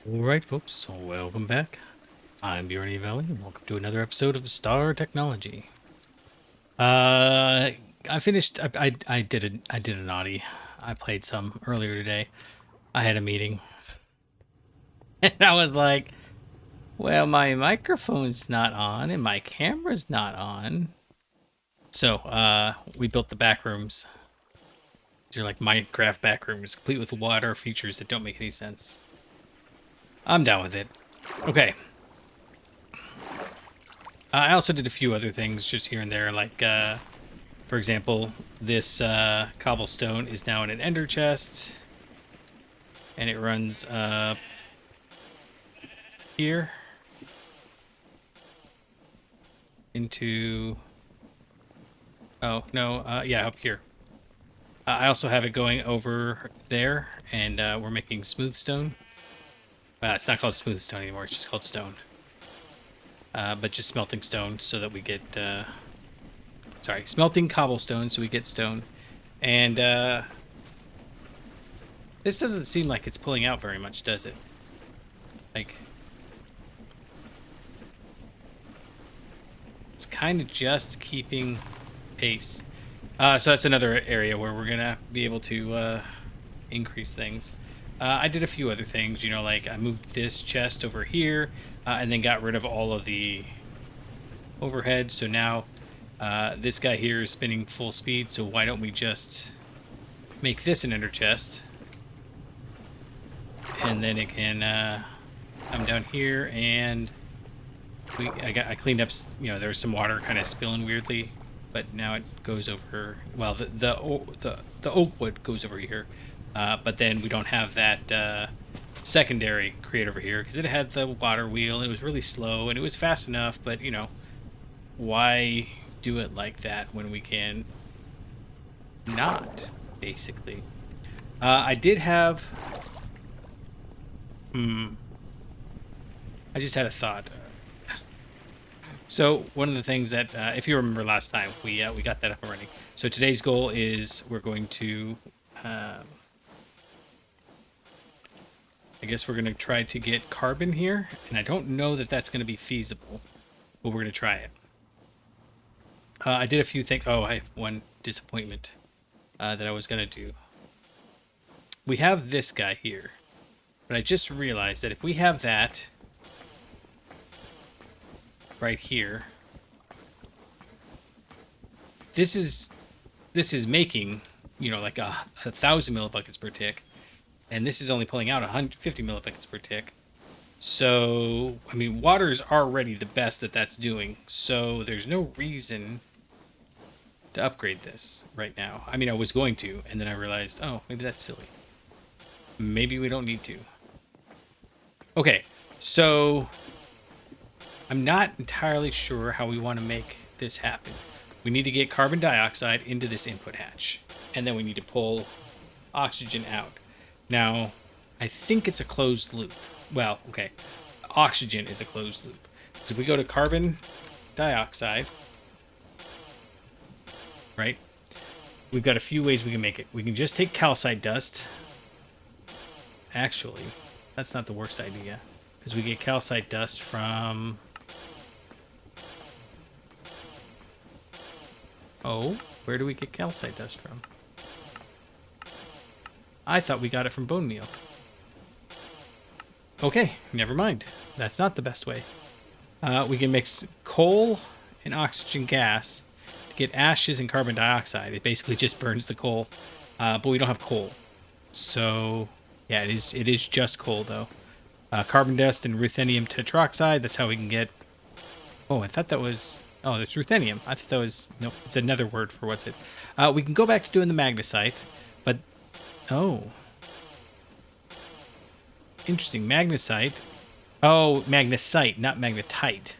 Alright folks, so welcome back. I'm BRRRRR and welcome to another episode of Star Technology. I finished I did a naughty. I played some earlier today. I had a meeting. And I was like, well, my microphone's not on and my camera's not on. So we built the back rooms. These are like Minecraft back rooms, complete with water features that don't make any sense. I'm down with it. Okay. I also did a few other things just here and there, like, for example, this cobblestone is now in an ender chest, and it runs up here into... Oh, no, yeah, up here. I also have it going over there, and we're making smooth stone. It's not called smooth stone anymore, it's just called stone. But just smelting stone so that we get... sorry, smelting cobblestone so we get stone. And this doesn't seem like it's pulling out very much, does it? Like, it's kind of just keeping pace. So that's another area where we're gonna be able to increase things. I did a few other things, you know, like I moved this chest over here and then got rid of all of the overhead. So now this guy here is spinning full speed. So why don't we just make this an ender chest? And then it can come down here, and I cleaned up. You know, there was some water kind of spilling weirdly, but now it goes over. Well, the oak wood goes over here, but then we don't have that secondary create over here because it had the water wheel. And it was really slow and it was fast enough, but you know, why do it like that when we can not, basically? I did have. I just had a thought. So one of the things that, if you remember last time, we got that up and running. So today's goal is we're going to, I guess we're going to try to get carbon here, and I don't know that that's going to be feasible, but we're going to try it. I did a few things. Oh, I have one disappointment that I was going to do. We have this guy here, but I just realized that if we have that right here, this is making, you know, like a 1,000 millibuckets per tick, and this is only pulling out 150 millibuckets per tick. So I mean, water's already the best that that's doing, so there's no reason to upgrade this right now. I mean, I was going to, and then I realized, oh, maybe that's silly. Maybe we don't need to. Okay, so I'm not entirely sure how we want to make this happen. We need to get carbon dioxide into this input hatch, and then we need to pull oxygen out. Now, I think it's a closed loop. Well, okay, oxygen is a closed loop. So if we go to carbon dioxide, right, we've got a few ways we can make it. We can just take calcite dust. Actually, that's not the worst idea, because we get calcite dust from... Oh, where do we get calcite dust from? I thought we got it from bone meal. Okay, never mind. That's not the best way. We can mix coal and oxygen gas to get ashes and carbon dioxide. It basically just burns the coal, but we don't have coal. So, yeah, it is just coal, though. Carbon dust and ruthenium tetroxide, that's how we can get... Oh, I thought that was... Oh, that's ruthenium. I thought that was... Nope, it's another word for what's it. We can go back to doing the magnesite, but... Oh. Interesting. Magnesite. Oh, magnesite, not magnetite.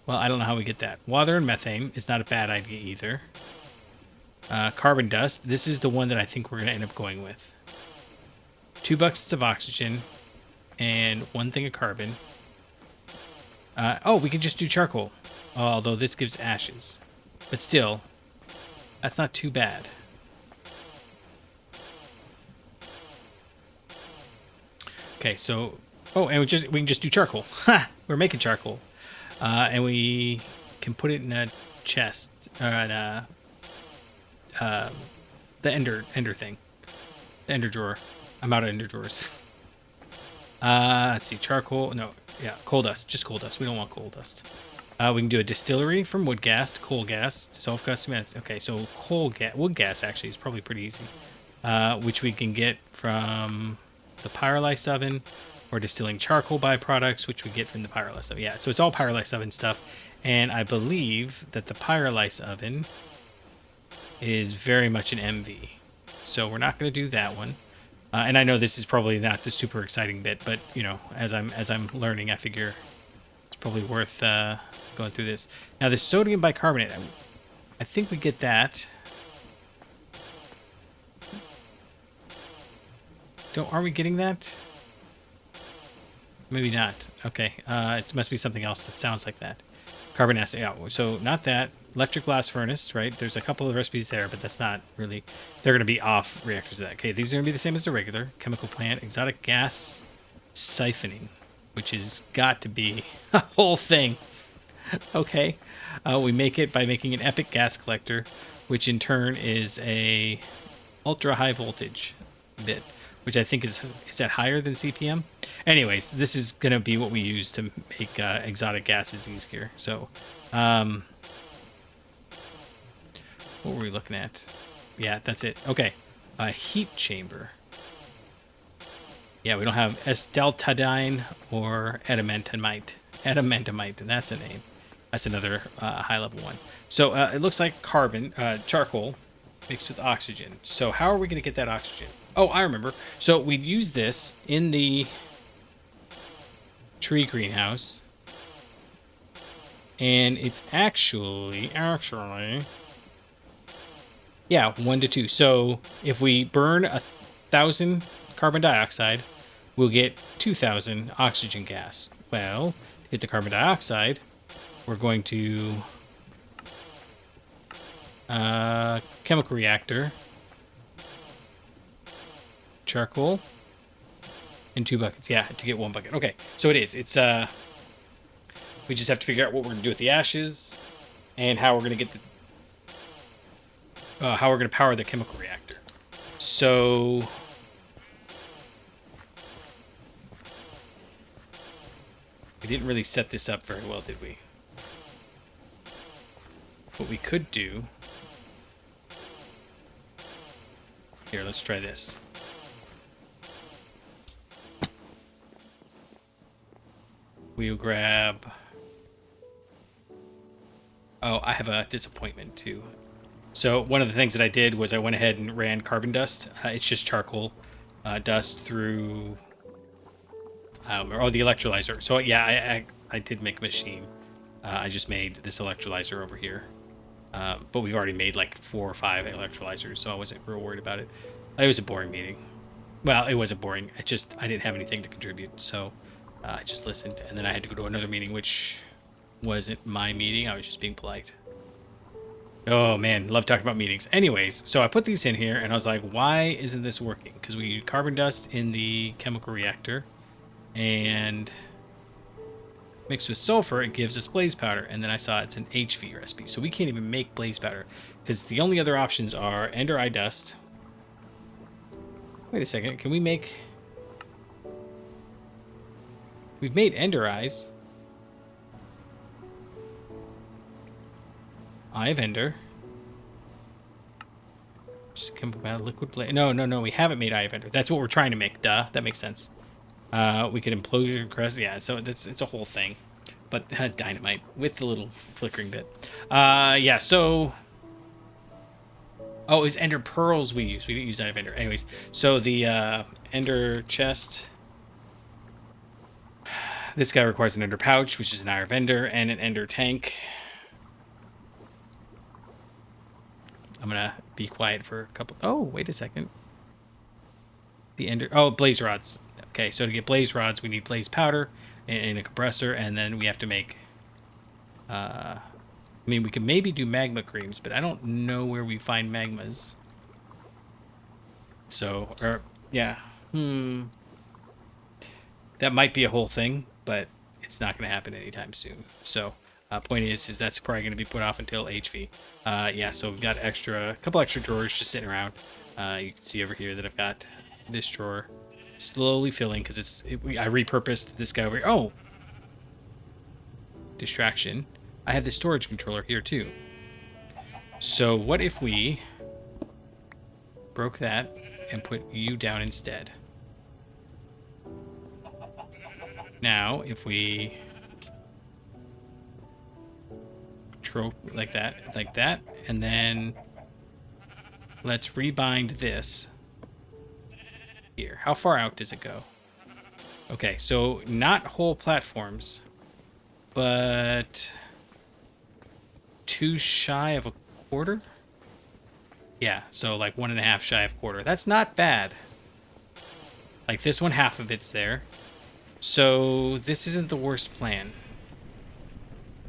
Well, I don't know how we get that. Water and methane is not a bad idea either. Carbon dust. This is the one that I think we're going to end up going with. 2 buckets of oxygen and 1 thing of carbon. Oh, we can just do charcoal. Although this gives ashes. But still, that's not too bad. Okay, so and we can just do charcoal. Ha! We're making charcoal, and we can put it in a chest or in a the ender thing, the ender drawer. I'm out of ender drawers. Let's see, charcoal. No, yeah, coal dust. Just coal dust. We don't want coal dust. We can do a distillery from wood gas to coal gas, self-customized. Okay, so wood gas actually is probably pretty easy, which we can get from the pyrolysis oven, or distilling charcoal byproducts, which we get from the pyrolysis oven. Yeah, so it's all pyrolysis oven stuff, and I believe that the pyrolysis oven is very much an MV, so we're not going to do that one. And I know this is probably not the super exciting bit, but you know, as I'm learning, I figure it's probably worth going through this. Now, the sodium bicarbonate, I think we get that. Are we getting that? Maybe not. Okay, it must be something else that sounds like that. Carbon acid. Yeah, so not that. Electric glass furnace, right? There's a couple of recipes there, but that's not really. They're going to be off reactors of that. Okay, these are going to be the same as the regular chemical plant. Exotic gas siphoning, which has got to be a whole thing. Okay, we make it by making an epic gas collector, which in turn is a ultra high voltage bit, which I think is that higher than CPM? Anyways, this is going to be what we use to make exotic gases easier. So, what were we looking at? Yeah, that's it. Okay, a heat chamber. Yeah, we don't have S-deltadine or adamantamite. Adamantamite, and that's a name. That's another high-level one. So it looks like charcoal mixed with oxygen. So how are we going to get that oxygen? Oh, I remember. So we'd use this in the tree greenhouse, and it's actually, yeah, 1 to 2. So if we burn 1,000 carbon dioxide, we'll get 2,000 oxygen gas. Well, to get the carbon dioxide, we're going to chemical reactor, charcoal, in 2 buckets. Yeah, to get 1 bucket. Okay, so it is. It's we just have to figure out what we're gonna do with the ashes, and how we're gonna get the how we're gonna power the chemical reactor. So we didn't really set this up very well, did we? What we could do. Here, let's try this. We'll grab... Oh, I have a disappointment too. So one of the things that I did was I went ahead and ran carbon dust. It's just charcoal dust through... I don't remember. Oh, the electrolyzer. So yeah, I did make a machine. I just made this electrolyzer over here. But we've already made like 4 or 5 electrolyzers, so I wasn't real worried about it. It was a boring meeting. Well, it wasn't boring. I didn't have anything to contribute, so I just listened. And then I had to go to another meeting, which wasn't my meeting. I was just being polite. Oh, man. Love talking about meetings. Anyways, so I put these in here, and I was like, why isn't this working? Because we used carbon dust in the chemical reactor, and mixed with sulfur, it gives us blaze powder. And then I saw it's an HV recipe, so we can't even make blaze powder, because the only other options are ender eye dust. Wait a second, can we make... We've made ender eyes. Eye of ender. Just chemical liquid blaze. No, we haven't made eye of ender. That's what we're trying to make. Duh, that makes sense. We could implosion crest. Yeah, so it's a whole thing. But dynamite with the little flickering bit. Yeah, so... Oh, it was ender pearls we used. We didn't use eye of ender. Anyways, so the ender chest... This guy requires an ender pouch, which is an eye of ender, and an ender tank. I'm gonna be quiet for a couple... Oh, wait a second. The ender... Oh, blaze rods. Okay, so to get blaze rods, we need blaze powder and a compressor, and then we have to make... I mean, we could maybe do magma creams, but I don't know where we find magmas. So, yeah. that might be a whole thing, but it's not going to happen anytime soon. So point is that's probably going to be put off until HV. Yeah, so we've got a couple extra drawers just sitting around. You can see over here that I've got this drawer slowly filling because I repurposed this guy over here. Oh, distraction. I have the storage controller here too. So what if we broke that and put you down instead? Now, if we control like that, and then let's rebind this here. How far out does it go? Okay, so not whole platforms, but 2 shy of a quarter? Yeah, so like 1.5 shy of a quarter. That's not bad. Like this one, half of it's there. So this isn't the worst plan.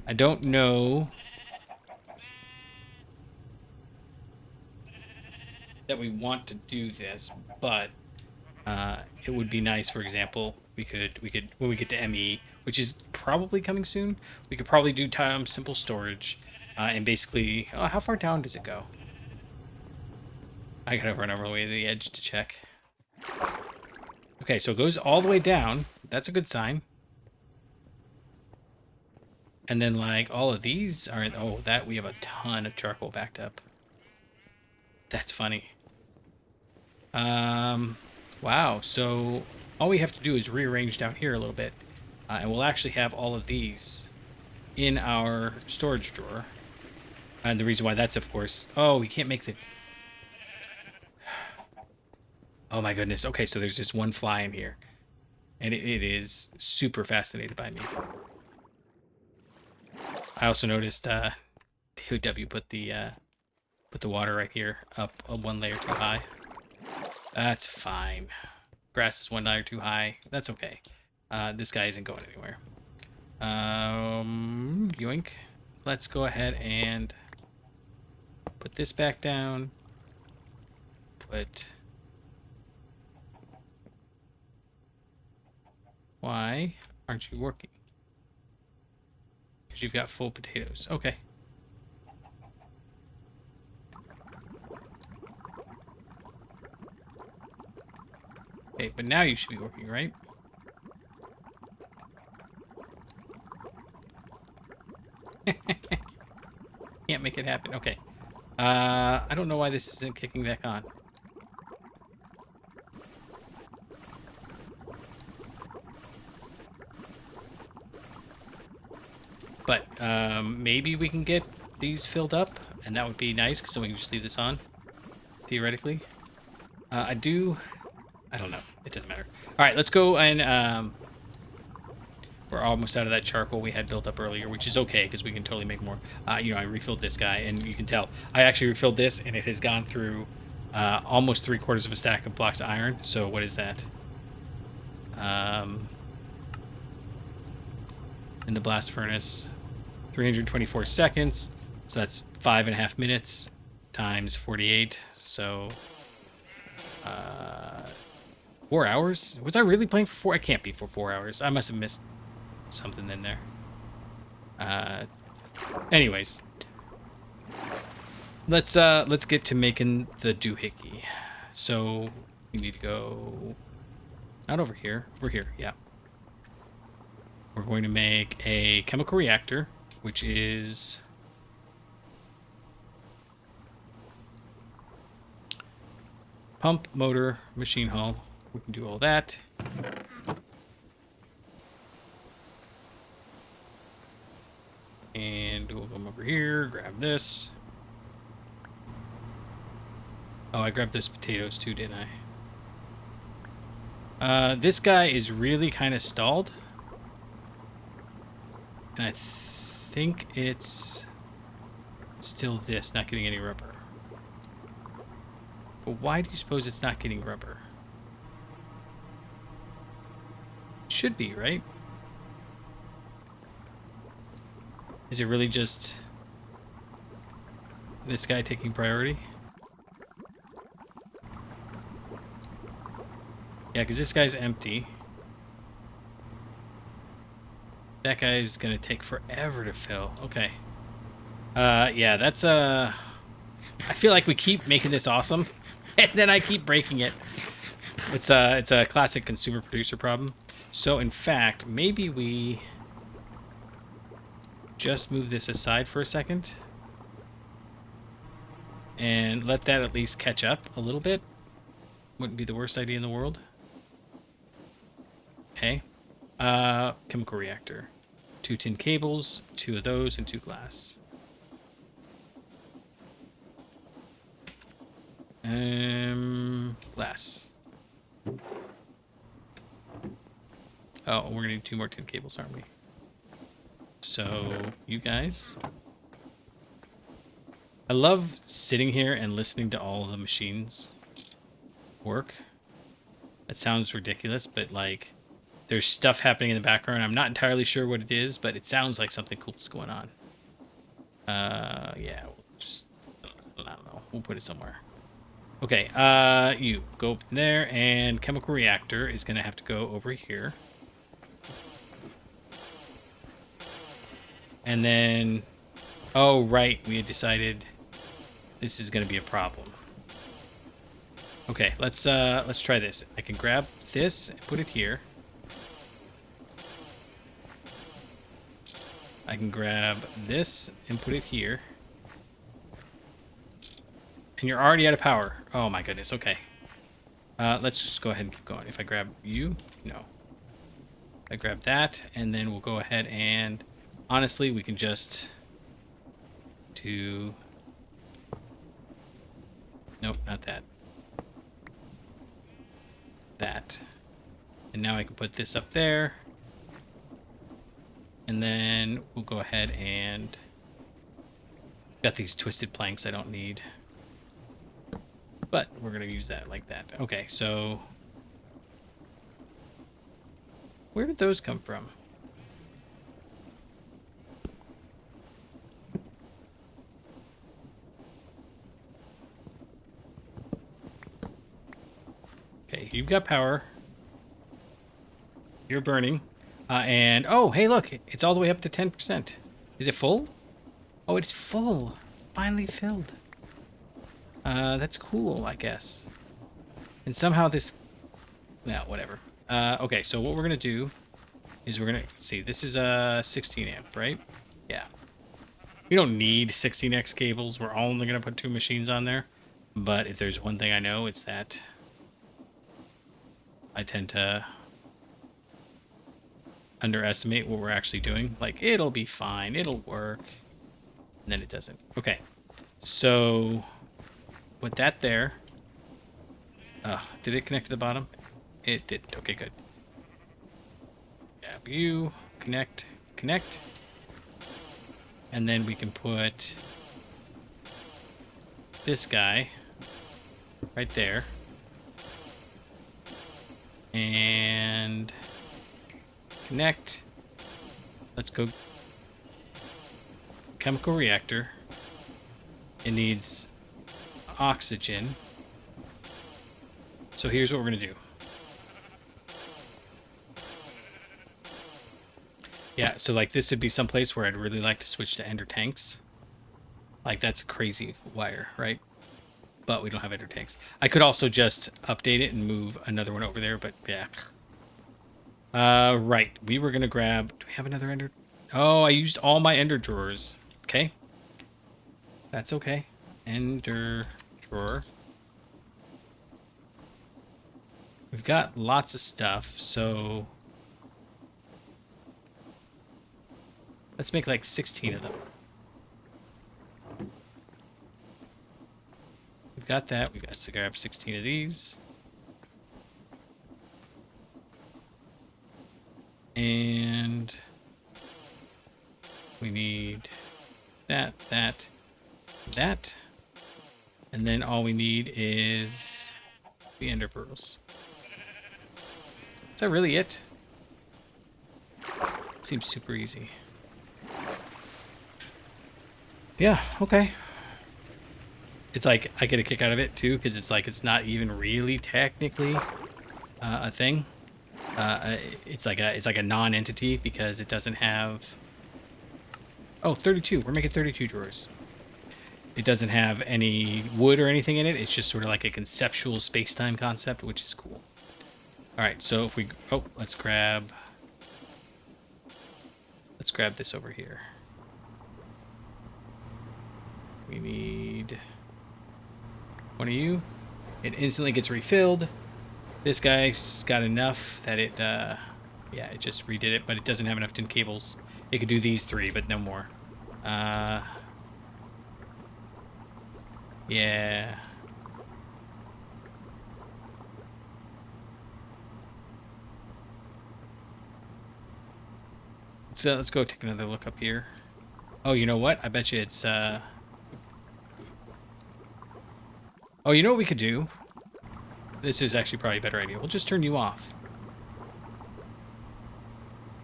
I don't know that we want to do this, but it would be nice. For example, we could when we get to ME, which is probably coming soon, we could probably do simple storage, and basically, how far down does it go? I gotta run over the way to the edge to check. Okay, so it goes all the way down. That's a good sign. And then, like, all of these are... Oh, that we have a ton of charcoal backed up. That's funny. Wow, so all we have to do is rearrange down here a little bit. And we'll actually have all of these in our storage drawer. And the reason why that's, of course... Oh, we can't make the... Oh my goodness. Okay, so there's just one fly in here. And it is super fascinated by me. I also noticed DOW put the water right here up 1 layer too high. That's fine. Grass is 1 layer too high. That's okay. This guy isn't going anywhere. Yoink. Let's go ahead and put this back down. Why aren't you working? Because you've got full potatoes. Okay. Okay, but now you should be working, right? Can't make it happen. Okay. I don't know why this isn't kicking back on. But maybe we can get these filled up, and that would be nice, because then we can just leave this on, theoretically. I don't know. It doesn't matter. All right, let's go and... we're almost out of that charcoal we had built up earlier, which is okay, because we can totally make more. I refilled this guy, and you can tell. I actually refilled this, and it has gone through almost 3/4 of a stack of blocks of iron. So what is that? In the blast furnace, 324 seconds. So that's 5.5 minutes times 48. So 4 hours? Was I really playing for 4? I can't be for 4 hours. I must have missed something in there. Anyways, let's get to making the doohickey. So we need to go not over here. We're here, yeah. We're going to make a chemical reactor, which is pump, motor, machine hull. We can do all that. And we'll come over here, grab this. Oh, I grabbed those potatoes too, didn't I? This guy is really kind of stalled. And I think it's still this, not getting any rubber. But why do you suppose it's not getting rubber? It should be, right? Is it really just this guy taking priority? Yeah, because this guy's empty. That guy's gonna take forever to fill. Okay. Yeah, that's I feel like we keep making this awesome, and then I keep breaking it. It's a classic consumer producer problem. So in fact, maybe we just move this aside for a second and let that at least catch up a little bit. Wouldn't be the worst idea in the world. Okay. Chemical reactor. 2 tin cables, 2 of those, and 2 glass. Glass. Oh, we're gonna need 2 more tin cables, aren't we? So, you guys. I love sitting here and listening to all the machines work. It sounds ridiculous, but like, there's stuff happening in the background. I'm not entirely sure what it is, but it sounds like something cool is going on. Yeah, we'll just, I don't know. We'll put it somewhere. Okay, you go up there, and chemical reactor is going to have to go over here. And then, oh, right, we had decided this is going to be a problem. Okay, let's try this. I can grab this and put it here. I can grab this and put it here. And you're already out of power. Oh my goodness, okay. Let's just go ahead and keep going. If I grab you, no. I grab that, and then we'll go ahead and... Honestly, we can just do... Nope, not that. That. And now I can put this up there. And then we'll go ahead and... Got these twisted planks I don't need. But we're going to use that like that. Okay, so... Where did those come from? Okay, you've got power. You're burning. And, oh, hey, look. It's all the way up to 10%. Is it full? Oh, it's full. Finally filled. That's cool, I guess. And somehow this... Well, whatever. Okay, so what we're going to do is we're going to... See, this is a 16 amp, right? Yeah. We don't need 16x cables. We're only going to put 2 machines on there. But if there's one thing I know, it's that I tend to underestimate what we're actually doing. Like, it'll be fine. It'll work. And then it doesn't. Okay. So... Put that there. Did it connect to the bottom? It did. Okay, good. Grab you. Connect. Connect. And then we can put this guy right there. And connect. Let's go. Chemical reactor. It needs oxygen. So here's what we're going to do. Yeah, so like this would be someplace where I'd really like to switch to ender tanks. Like that's a crazy wire, right? But we don't have ender tanks. I could also just update it and move another one over there, but yeah. Right. We were going to grab... Do we have another ender? Oh, I used all my ender drawers. Okay. That's okay. Ender drawer. We've got lots of stuff, so let's make like 16 of them. We've got that. We've got to grab 16 of these. And we need that, that, that. And then all we need is the ender pearls. Is that really it? Seems super easy. Yeah, okay. It's like, I get a kick out of it too, because it's like, it's not even really technically a thing. It's like a non-entity because it doesn't have. Oh, 32. We're making 32 drawers. It doesn't have any wood or anything in it. It's just sort of like a conceptual space-time concept, which is cool. All right, so if we... Oh, let's grab this over here. We need one of you. It instantly gets refilled. This guy's got enough that it... yeah, it just redid it, but it doesn't have enough tin cables. It could do these 3, but no more. Yeah. So let's go take another look up here. Oh, you know what? I bet you it's oh, you know what we could do? This is actually probably a better idea. We'll just turn you off.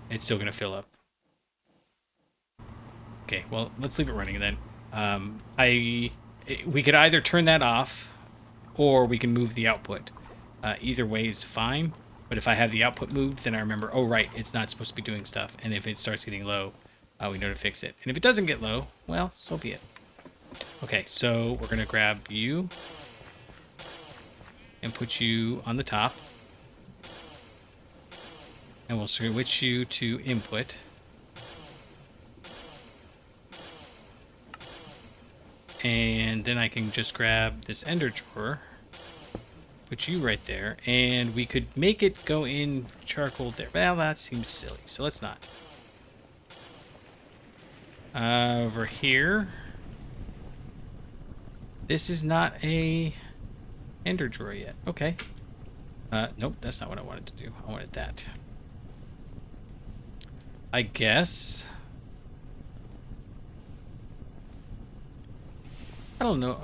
It's still gonna fill up. Okay, well, let's leave it running then. We could either turn that off, or we can move the output. Either way is fine, but if I have the output moved, then I remember, oh right, it's not supposed to be doing stuff, and if it starts getting low, we know to fix it. And if it doesn't get low, well, so be it. Okay, so we're gonna grab you, and put you on the top, and we'll switch you to input. And then I can just grab this ender drawer, put you right there, and we could make it go in charcoal there. Well, that seems silly, so let's not. Over here, this is not a ender drawer yet. Okay. Nope, that's not what I wanted to do. I wanted that. I guess... I don't know.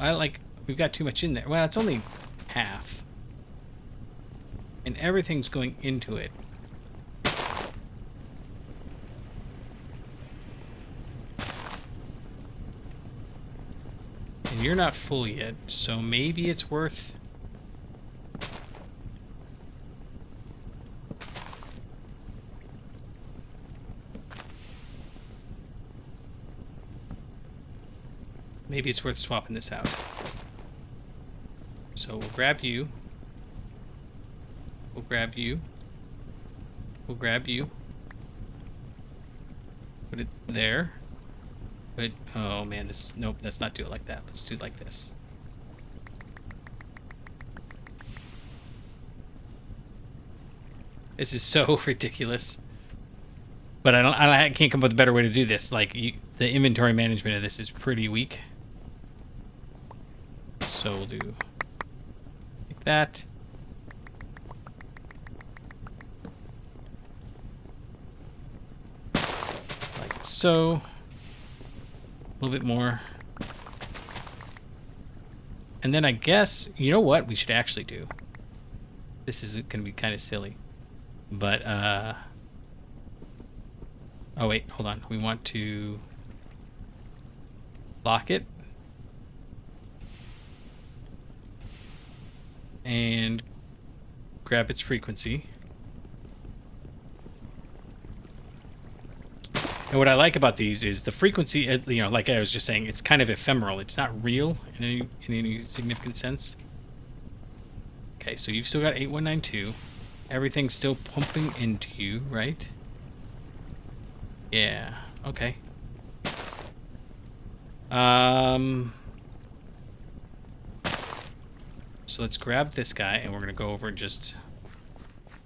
We've got too much in there. Well, it's only half. And everything's going into it. And you're not full yet, so maybe it's worth... Maybe it's worth swapping this out. So we'll grab you. We'll grab you. We'll grab you. Put it there. But, oh man, this, nope, let's not do it like that. Let's do it like this. This is so ridiculous. But I can't come up with a better way to do this. Like, the inventory management of this is pretty weak. So we'll do like that. Like so. A little bit more. And then I guess, you know what we should actually do? This is going to be kind of silly. But, oh wait, hold on. We want to lock it. And grab its frequency. And what I like about these is the frequency, you know, like I was just saying, it's kind of ephemeral. It's not real in any significant sense. Okay, so you've still got 8192. Everything's still pumping into you, right? Yeah, okay. So let's grab this guy, and we're going to go over and just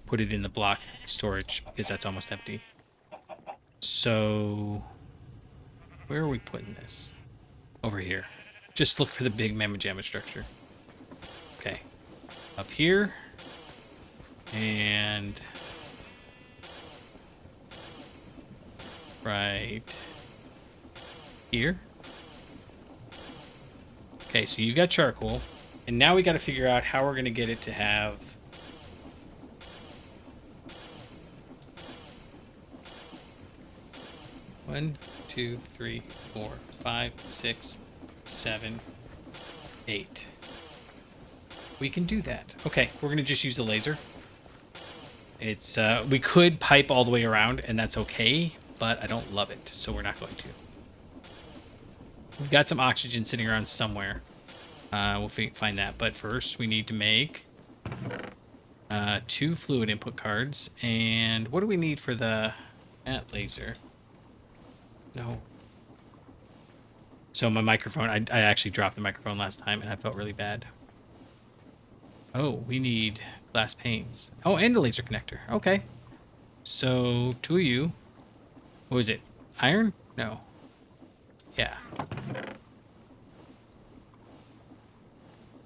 put it in the block storage, because that's almost empty. So, where are we putting this? Over here. Just look for the big mamma jamma structure. Okay. Up here. And... right here. Okay, so you've got charcoal. And now we got to figure out how we're going to get it to have... One, two, three, 4, 5, 6, 7, 8. We can do that. Okay, we're going to just use the laser. It's we could pipe all the way around, and that's okay, but I don't love it, so we're not going to. We've got some oxygen sitting around somewhere. We'll find that, but first we need to make 2 fluid input cards. And what do we need for the laser? No. So my microphone, I actually dropped the microphone last time, and I felt really bad. Oh, we need glass panes. Oh, and a laser connector. Okay. So 2 of you. What was it? Iron? No. Yeah.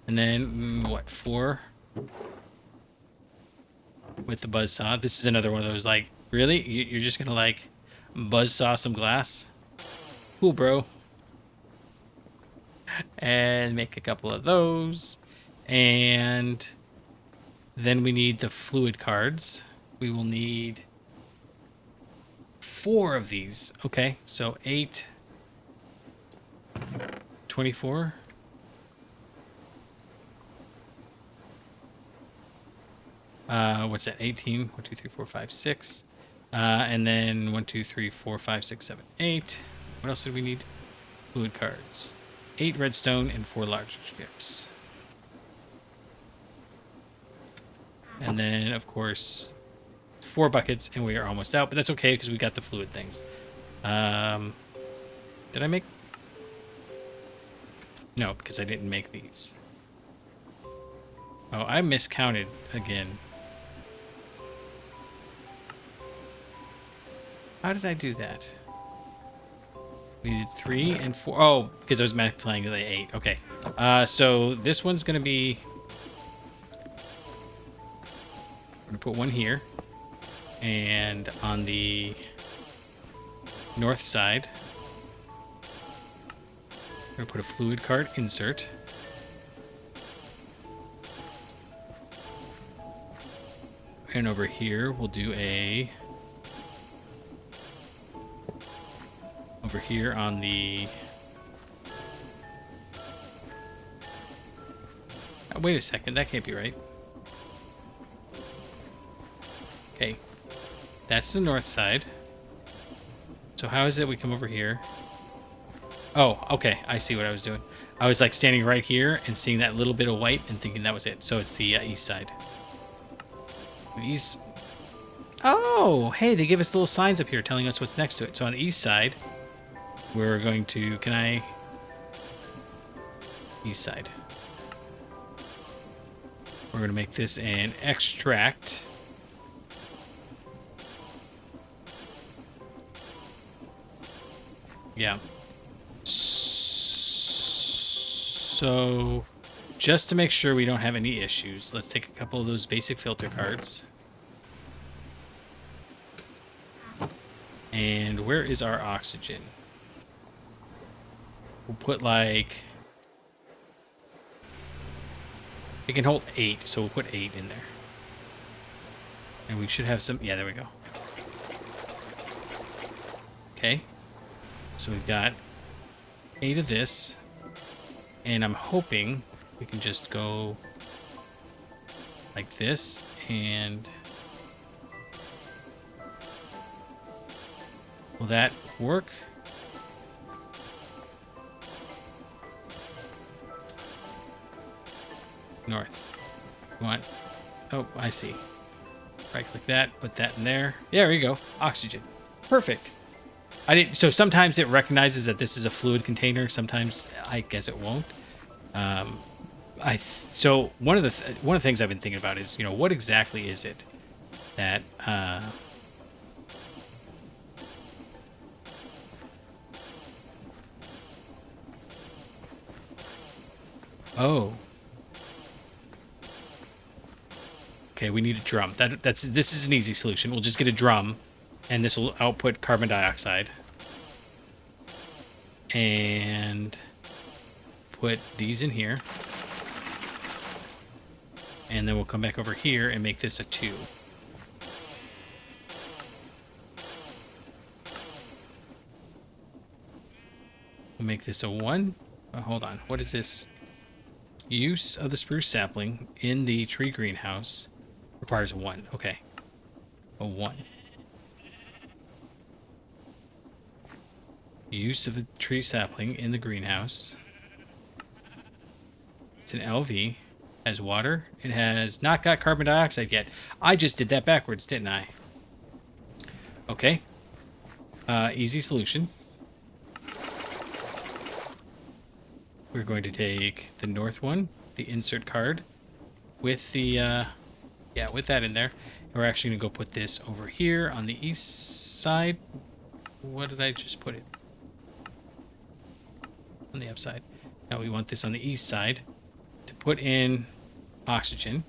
And then, what, 4? With the buzzsaw. This is another one of those, like, really? You're just gonna, like, buzzsaw some glass? Cool, bro. And make a couple of those. And then we need the fluid cards. We will need 4 of these. Okay, so 8, 24. What's that? 18. 1, 2, 3, 4, 5, 6. And then 1, 2, 3, 4, 5, 6, 7, 8. What else do we need? Fluid cards. 8 redstone and 4 large chips. And then, of course, 4 buckets, and we are almost out. But that's okay, because we got the fluid things. Did I make... No, because I didn't make these. Oh, I miscounted again. How did I do that? We needed 3 and 4. Oh, because I was multiplying the 8. Okay. So this one's going to be... I'm going to put one here. And on the north side, I'm going to put a fluid card insert. And over here, we'll do a... Over here on the... Oh, wait a second, that can't be right. Okay. That's the north side. So how is it we come over here? Oh, okay, I see what I was doing. I was like standing right here and seeing that little bit of white and thinking that was it. So it's the east side. The east... Oh, hey, they give us little signs up here telling us what's next to it. So on the east side, we're going to... Can I... East side. We're going to make this an extract. Yeah. So, just to make sure we don't have any issues, let's take a couple of those basic filter cards. And where is our oxygen? We'll put like... It can hold 8, so we'll put 8 in there. And we should have some... Yeah, there we go. Okay. So we've got 8 of this. And I'm hoping we can just go like this and... Will that work? North. You want... Oh, I see. Right click that, put that in there. Yeah, there you go. Oxygen. Perfect. I didn't... So sometimes it recognizes that this is a fluid container. Sometimes I guess it won't. So one of the things I've been thinking about is, you know, what exactly is it that Oh. Okay, we need a drum. This is an easy solution. We'll just get a drum, and this will output carbon dioxide. And put these in here. And then we'll come back over here and make this a 2. We'll make this a 1. Oh, hold on. What is this? Use of the spruce sapling in the tree greenhouse requires a 1. Okay. A 1. Use of a tree sapling in the greenhouse. It's an LV. Has water. It has not got carbon dioxide yet. I just did that backwards, didn't I? Okay. Easy solution. We're going to take the north one, the insert card, with the, with that in there. And we're actually going to go put this over here on the east side. What did I just put it? On the upside. Now we want this on the east side to put in oxygen.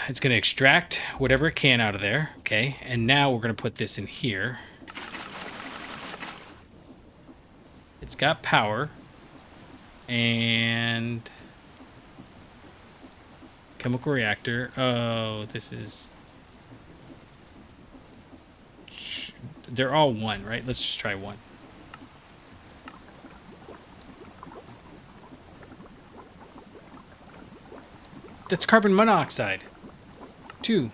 It's going to extract whatever it can out of there. Okay. And now we're going to put this in here. It's got power and chemical reactor. Oh, this is... They're all 1, right? Let's just try 1. That's carbon monoxide. 2.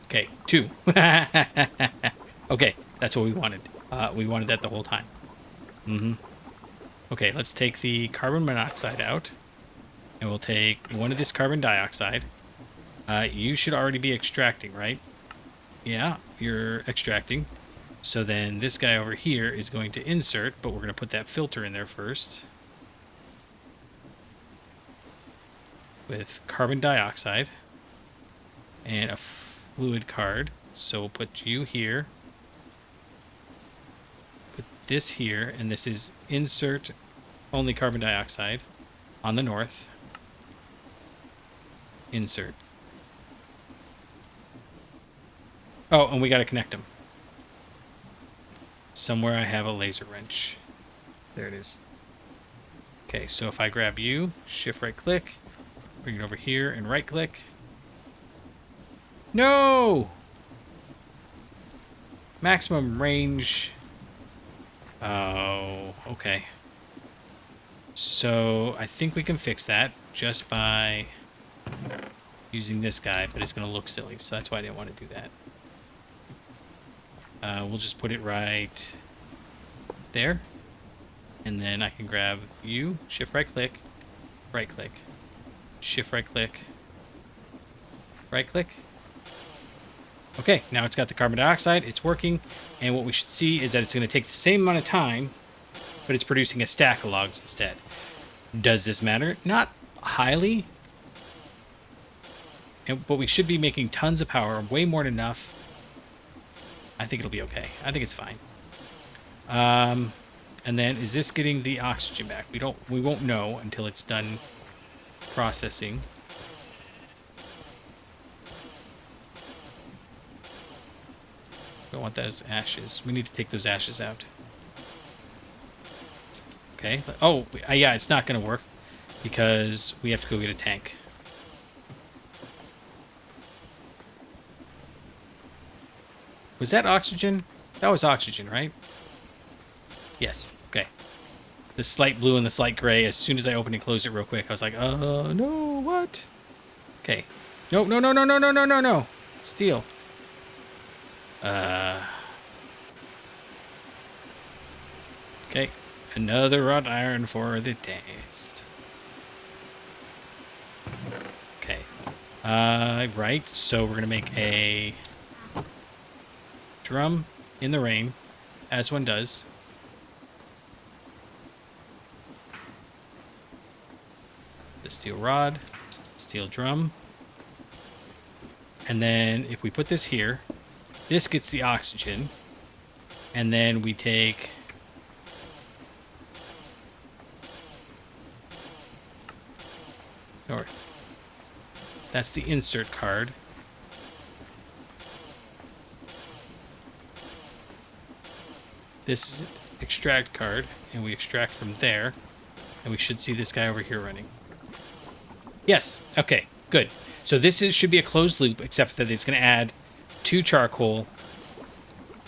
Okay, 2. Okay, that's what we wanted. We wanted that the whole time. Okay, let's take the carbon monoxide out. And we'll take 1 of this carbon dioxide. You should already be extracting, right? Yeah, you're extracting. So then this guy over here is going to insert, but we're going to put that filter in there first. With carbon dioxide. And a fluid card. So we'll put you here. Put this here, and this is insert only carbon dioxide on the north. Insert. Oh, and we got to connect them. Somewhere I have a laser wrench. There it is. Okay, so if I grab you, shift right click, bring it over here and right click. No! Maximum range. Oh, okay. So I think we can fix that just by using this guy, but it's going to look silly, so that's why I didn't want to do that. We'll just put it right there. And then I can grab you, shift right click, shift right click, right click. Okay, now it's got the carbon dioxide, it's working, and what we should see is that it's going to take the same amount of time, but it's producing a stack of logs instead. Does this matter? Not highly, but we should be making tons of power, way more than enough. I think it'll be okay. I think it's fine. And then is this getting the oxygen back? We won't know until it's done processing. Don't want those ashes. We need to take those ashes out. Okay. Oh, yeah, it's not going to work because we have to go get a tank. Was that oxygen? That was oxygen, right? Yes. Okay. The slight blue and the slight gray, as soon as I opened and closed it real quick, I was like, no, what? Okay. No, no, no, no, no, no, no, no, no. Steel. Okay. Another wrought iron for the taste. Okay. Right. So we're going to make a drum in the rain, as one does. The steel rod, steel drum. And then if we put this here, this gets the oxygen. And then we take north. That's the insert card. This is extract card, and we extract from there, and we should see this guy over here running. Yes. Okay. Good. So this should be a closed loop, except that it's going to add 2 charcoal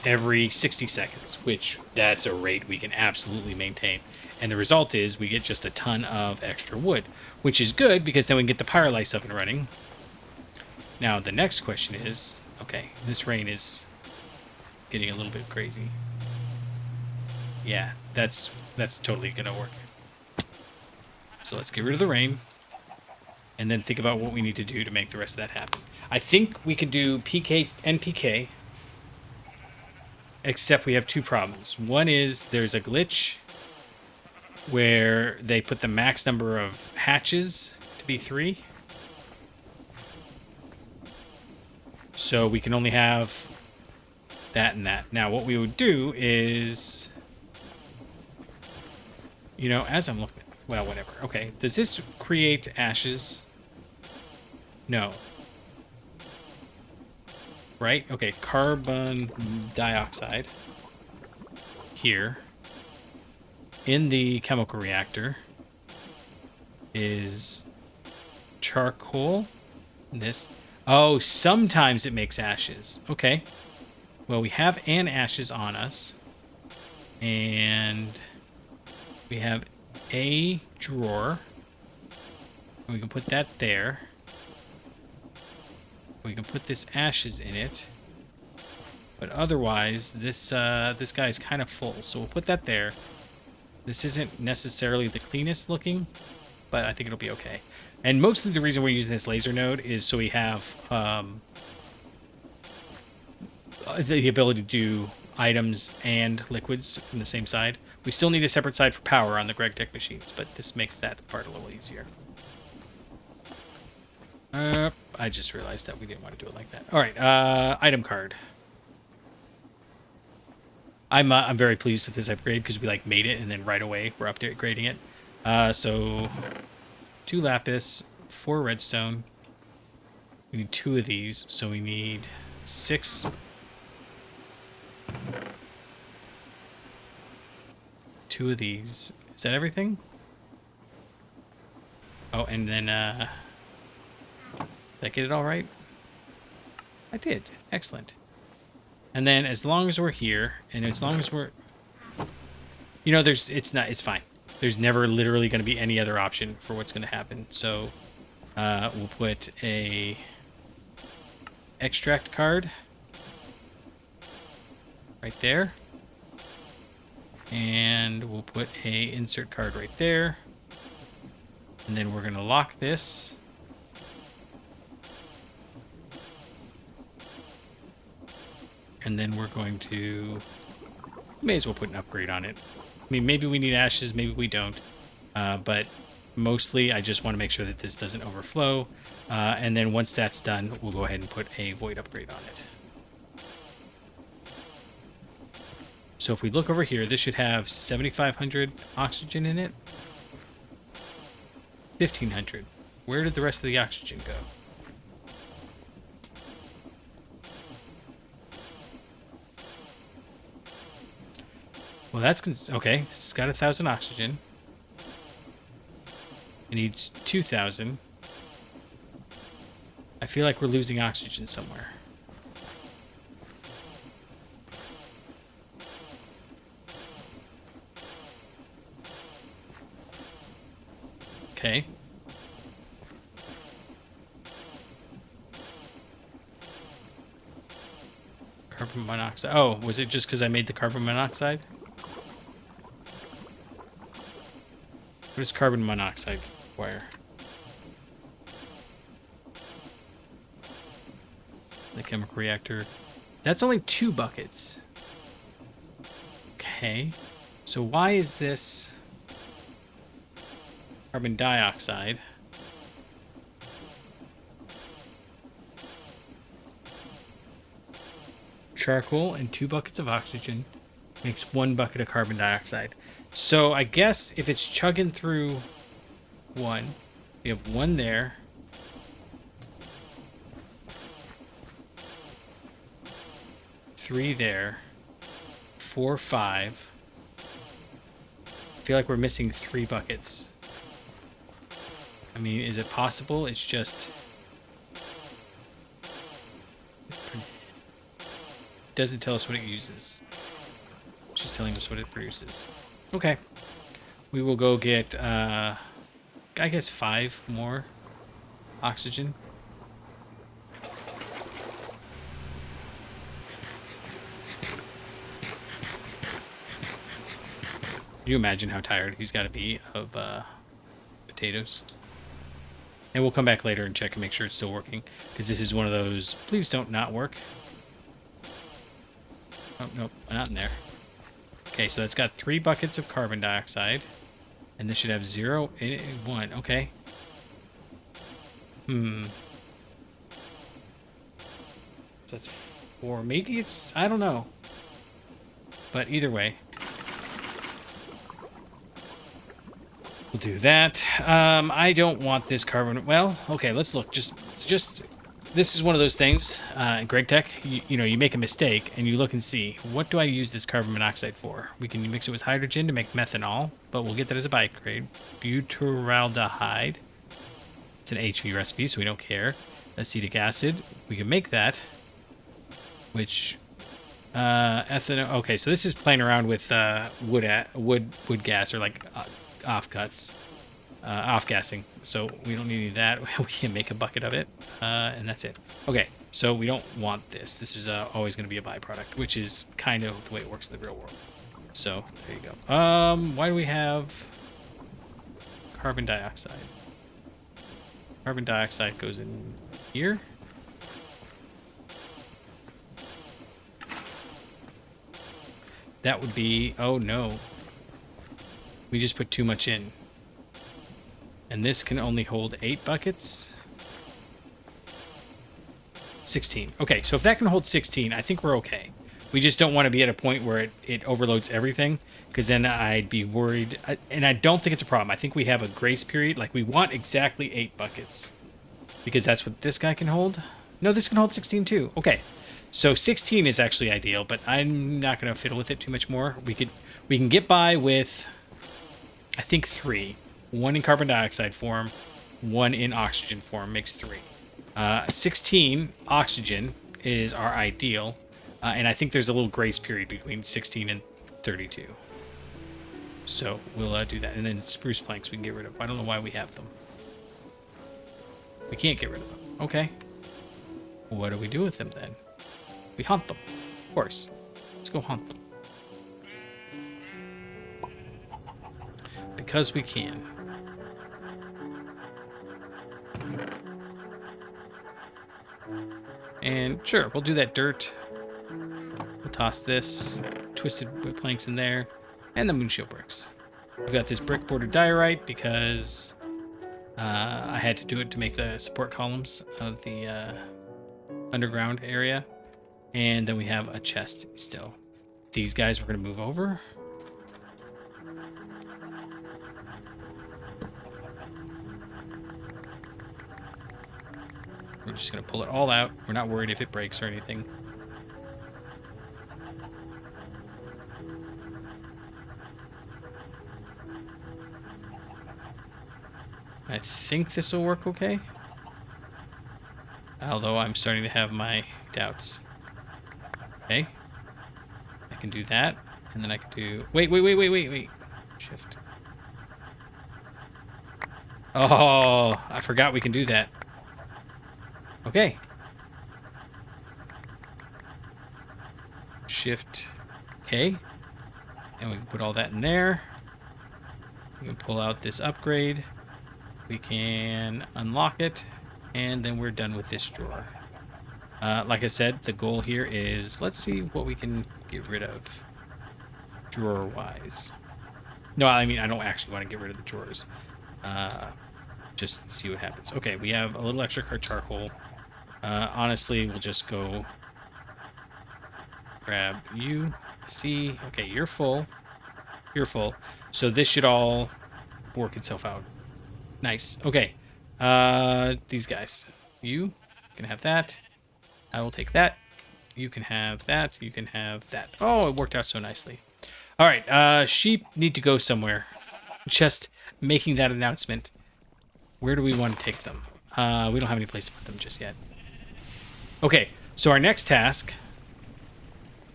every 60 seconds, which that's a rate we can absolutely maintain. And the result is we get just a ton of extra wood, which is good because then we can get the pyrolysis up and running. Now, the next question is, okay, this rain is getting a little bit crazy. Yeah, that's totally going to work. So let's get rid of the rain and then think about what we need to do to make the rest of that happen. I think we could do PK and PK, except we have two problems. One is there's a glitch where they put the max number of hatches to be 3. So we can only have that and that. Now, what we would do is, you know, as I'm looking, well, whatever. Okay, does this create ashes? No. Right? Okay, carbon dioxide here in the chemical reactor is charcoal. This. Oh, sometimes it makes ashes. Okay. Well, we have an ashes on us. And we have a drawer. We can put that there. We can put this ashes in it. But otherwise, this guy is kind of full. So we'll put that there. This isn't necessarily the cleanest looking, but I think it'll be okay. And mostly the reason we're using this laser node is so we have the ability to do items and liquids from the same side. We still need a separate side for power on the Gregtech machines, but this makes that part a little easier. I just realized that we didn't want to do it like that. All right, item card. I'm very pleased with this upgrade because we like made it and then right away we're upgrading it. So 2 lapis, 4 redstone. We need 2 of these, so we need 6. 2 of these. Is that everything? Oh, and then did I get it all right? I did. Excellent. And then as long as we're here, and as long as we're, you know, it's fine. There's never literally going to be any other option for what's going to happen. So we'll put a extract card right there. And we'll put a insert card right there. And then we're going to lock this. And then we're going to, may as well put an upgrade on it. I mean, maybe we need ashes, maybe we don't. But mostly I just want to make sure that this doesn't overflow. And then once that's done, we'll go ahead and put a void upgrade on it. So if we look over here, this should have 7,500 oxygen in it. 1,500. Where did the rest of the oxygen go? Well, that's okay. This has got 1,000 oxygen. It needs 2,000. I feel like we're losing oxygen somewhere. Okay. Carbon monoxide. Oh, was it just because I made the carbon monoxide? What does carbon monoxide require? The chemical reactor. That's only 2 buckets. Okay. So why is this carbon dioxide? Charcoal and 2 buckets of oxygen makes 1 bucket of carbon dioxide. So I guess if it's chugging through 1, we have 1 there. Three there. 4, 5. I feel like we're missing 3 buckets. I mean, is it possible? It's just... It doesn't tell us what it uses. It's just telling us what it produces. Okay. We will go get, I guess 5 more oxygen. Can you imagine how tired he's got to be of potatoes? And we'll come back later and check and make sure it's still working, because this is one of those, please don't not work. Oh, nope, not in there. Okay, so that's got 3 buckets of carbon dioxide. And this should have 0 in it, 1. Okay. So that's 4. Maybe it's, I don't know. But either way. We'll do that. I don't want this carbon. Well, okay, let's look. Just this is one of those things. Gregtech, you know, you make a mistake and you look and see, what do I use this carbon monoxide for? We can mix it with hydrogen to make methanol, but we'll get that as a bygrade. Butyraldehyde. It's an HV recipe, so we don't care. Acetic acid. We can make that. Which ethanol. Okay, so this is playing around with wood gas, or like offcuts, off-gassing. So we don't need any of that. We can make a bucket of it, and that's it. Okay, so we don't want this. This is always going to be a byproduct, which is kind of the way it works in the real world. So there you go. Why do we have carbon dioxide? Carbon dioxide goes in here. That would be, oh no. We just put too much in. And this can only hold 8 buckets. 16. Okay, so if that can hold 16, I think we're okay. We just don't want to be at a point where it overloads everything, because then I'd be worried. And I don't think it's a problem. I think we have a grace period. Like, we want exactly 8 buckets, because that's what this guy can hold. No, this can hold 16 too. Okay, so 16 is actually ideal, but I'm not going to fiddle with it too much more. We can get by with, I think, 3. 1 in carbon dioxide form, 1 in oxygen form, makes 3. 16 oxygen is our ideal, and I think there's a little grace period between 16 and 32. So we'll do that. And then spruce planks we can get rid of. I don't know why we have them. We can't get rid of them. Okay. What do we do with them then? We hunt them. Of course. Let's go hunt them. Because we can. And sure, we'll do that dirt. We'll toss this twisted wood planks in there, and the moonshield bricks. We've got this brick bordered diorite because I had to do it to make the support columns of the underground area. And then we have a chest still. These guys we're going to move over. We're just going to pull it all out. We're not worried if it breaks or anything. I think this will work okay. Although I'm starting to have my doubts. Okay. I can do that. And then I can do... Wait. Shift. Oh, I forgot we can do that. Okay. Shift K. And we can put all that in there. We can pull out this upgrade. We can unlock it. And then we're done with this drawer. Like I said, the goal here is, let's see what we can get rid of drawer-wise. No, I mean, I don't actually want to get rid of the drawers. Just see what happens. Okay, we have a little extra charcoal. Honestly, we'll just go grab you. See, okay, you're full. You're full. So this should all work itself out. Nice. Okay. These guys. You can have that. I will take that. You can have that. You can have that. Oh, it worked out so nicely. All right. Sheep need to go somewhere. Just making that announcement. Where do we want to take them? We don't have any place to put them just yet. Okay. So our next task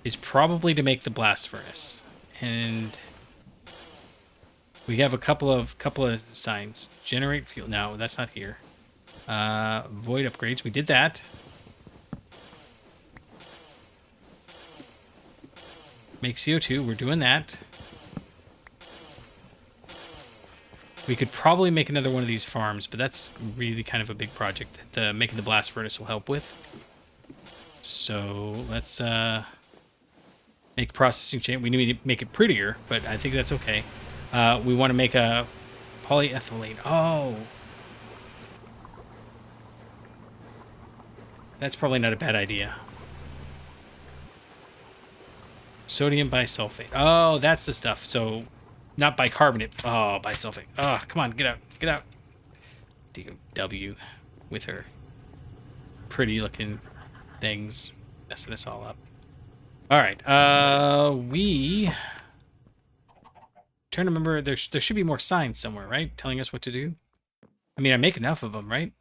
is probably to make the blast furnace. And We have a couple of signs. Generate fuel. No, that's not here. Void upgrades. We did that. Make CO2. We're doing that. We could probably make another one of these farms, but that's really kind of a big project that making the blast furnace will help with. So let's make processing chain. We need to make it prettier, but I think that's okay. We want to make a polyethylene. Oh, that's probably not a bad idea. Sodium bisulfate. Oh, that's the stuff. So not bicarbonate. Oh, bisulfate. Oh, come on, get out. Get out. DW with her pretty looking things messing us all up. All right. We trying to remember there should be more signs somewhere, right? Telling us what to do. I mean, I make enough of them, right?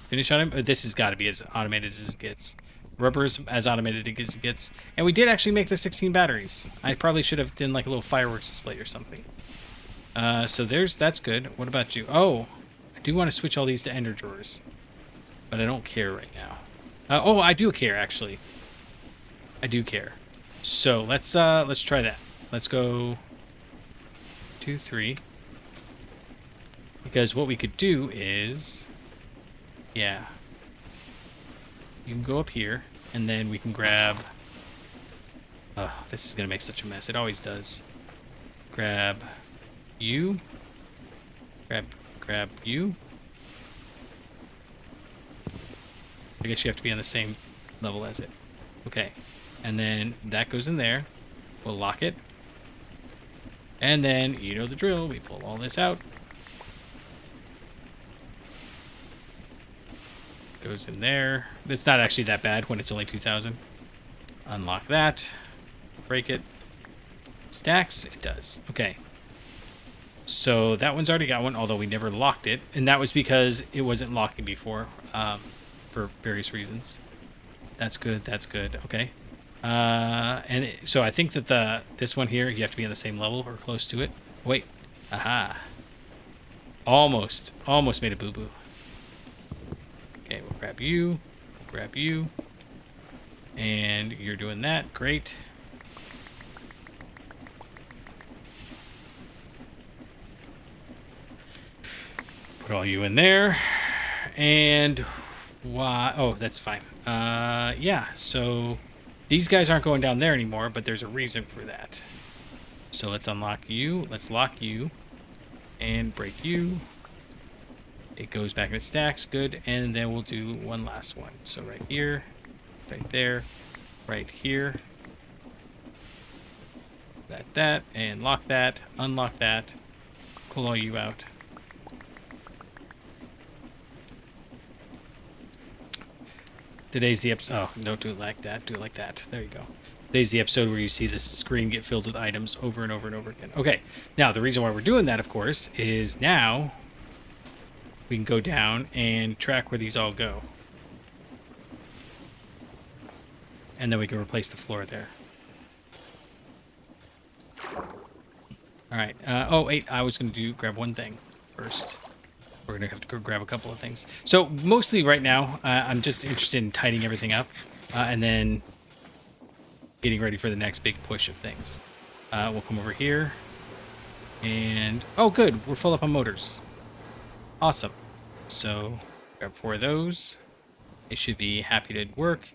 Finish on him. This has got to be as automated as it gets. Rubber's as automated as it gets. And we did actually make the 16 batteries. I probably should have done like a little fireworks display or something. So that's good. What about you? Oh, I do want to switch all these to ender drawers, but I don't care right now. Oh, I do care actually. I do care. So let's try that. Let's go 2, 3. Because what we could do is, yeah. You can go up here, and then we can grab... Oh, this is going to make such a mess. It always does. Grab you. Grab you. I guess you have to be on the same level as it. Okay. And then that goes in there. We'll lock it. And then, you know the drill. We pull all this out. Goes in there. It's not actually that bad when it's only 2,000. Unlock that. Break it. Stacks. It does. Okay. So that one's already got one, although we never locked it. And that was because it wasn't locking before for various reasons. That's good. That's good. Okay. So I think that this one here, you have to be on the same level or close to it. Wait. Aha. Almost made a boo-boo. Okay, we'll grab you, and you're doing that. Great. Put all you in there, and why? Oh, that's fine. Yeah. So these guys aren't going down there anymore, but there's a reason for that. So let's unlock you. Let's lock you, and break you. It goes back in its stacks, good, and then we'll do one last one. So right here, right there, right here. That, and lock that, unlock that, pull all you out. Today's the episode. Oh, don't do it like that. Do it like that. There you go. Today's the episode where you see the screen get filled with items over and over and over again. Okay, now the reason why we're doing that, of course, is now we can go down and track where these all go. And then we can replace the floor there. Alright. Oh, wait. I was going to grab one thing first. We're going to have to go grab a couple of things. So, mostly right now, I'm just interested in tidying everything up. And then getting ready for the next big push of things. We'll come over here. And... oh, good. We're full up on motors. Awesome. So, grab 4 of those. They should be happy to work.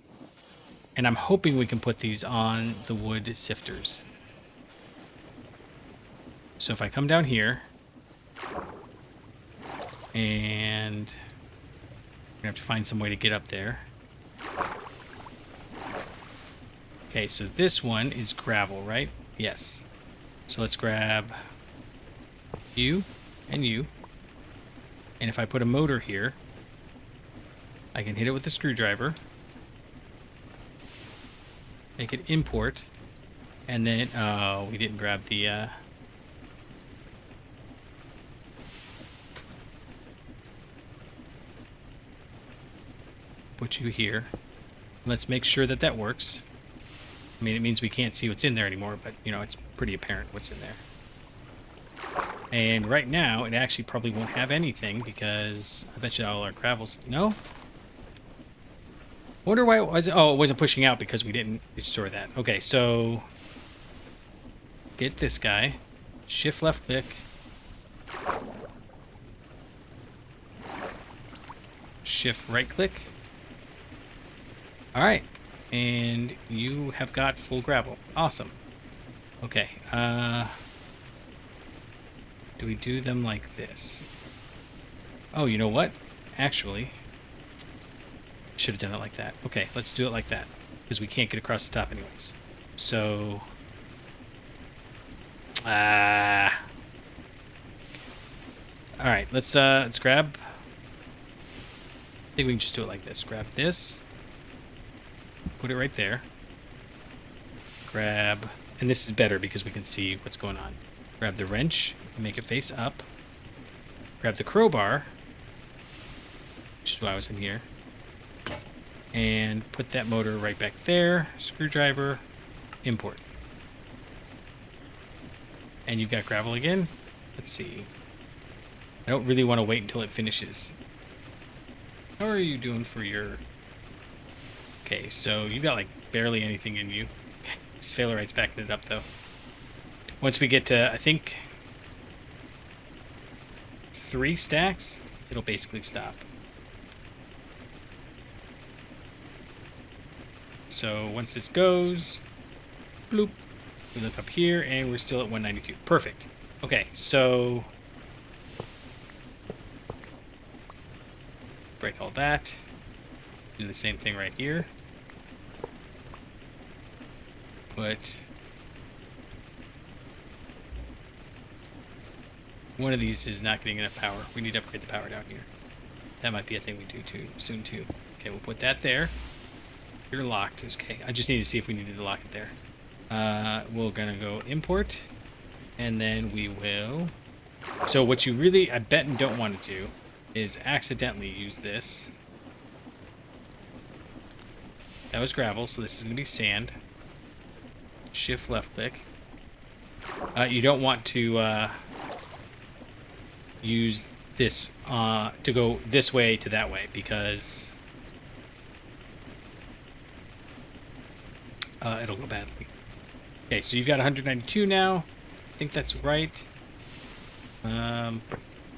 And I'm hoping we can put these on the wood sifters. So if I come down here, and I'm gonna have to find some way to get up there. Okay, so this one is gravel, right? Yes. So let's grab you and you. And if I put a motor here, I can hit it with a screwdriver. Make it import. And then, oh, we didn't grab the, put you here. Let's make sure that that works. I mean, it means we can't see what's in there anymore, but, you know, it's pretty apparent what's in there. And right now, it actually probably won't have anything because I bet you all our gravel's... No? I wonder why it was... Oh, it wasn't pushing out because we didn't restore that. Okay, so... Get this guy. Shift left click. Shift right click. Alright. And you have got full gravel. Awesome. Okay, do we do them like this? Oh, you know what? Actually, should have done it like that. Okay, let's do it like that, because we can't get across the top anyways. So, all right, let's grab. I think we can just do it like this. Grab this, put it right there. Grab, and this is better because we can see what's going on. Grab the wrench, make it face up. Grab the crowbar, which is why I was in here, and put that motor right back there. Screwdriver, import. And you've got gravel again. Let's see. I don't really want to wait until it finishes. How are you doing for your... Okay, so you've got like barely anything in you. Sphalerite's backing it up though. Once we get to, I think, 3 stacks, it'll basically stop. So once this goes, bloop, we look up here, and we're still at 192. Perfect. Okay, so break all that. Do the same thing right here. Put one of these is not getting enough power. We need to upgrade the power down here. That might be a thing we do too soon too. Okay, we'll put that there. You're locked. Okay, I just need to see if we needed to lock it there. We're gonna go import, and then we will. So what you really, I bet, and don't want to do is accidentally use this. That was gravel, so this is gonna be sand. Shift left click. You don't want to use this to go this way to that way because it'll go badly. Okay, so you've got 192 now. I think that's right.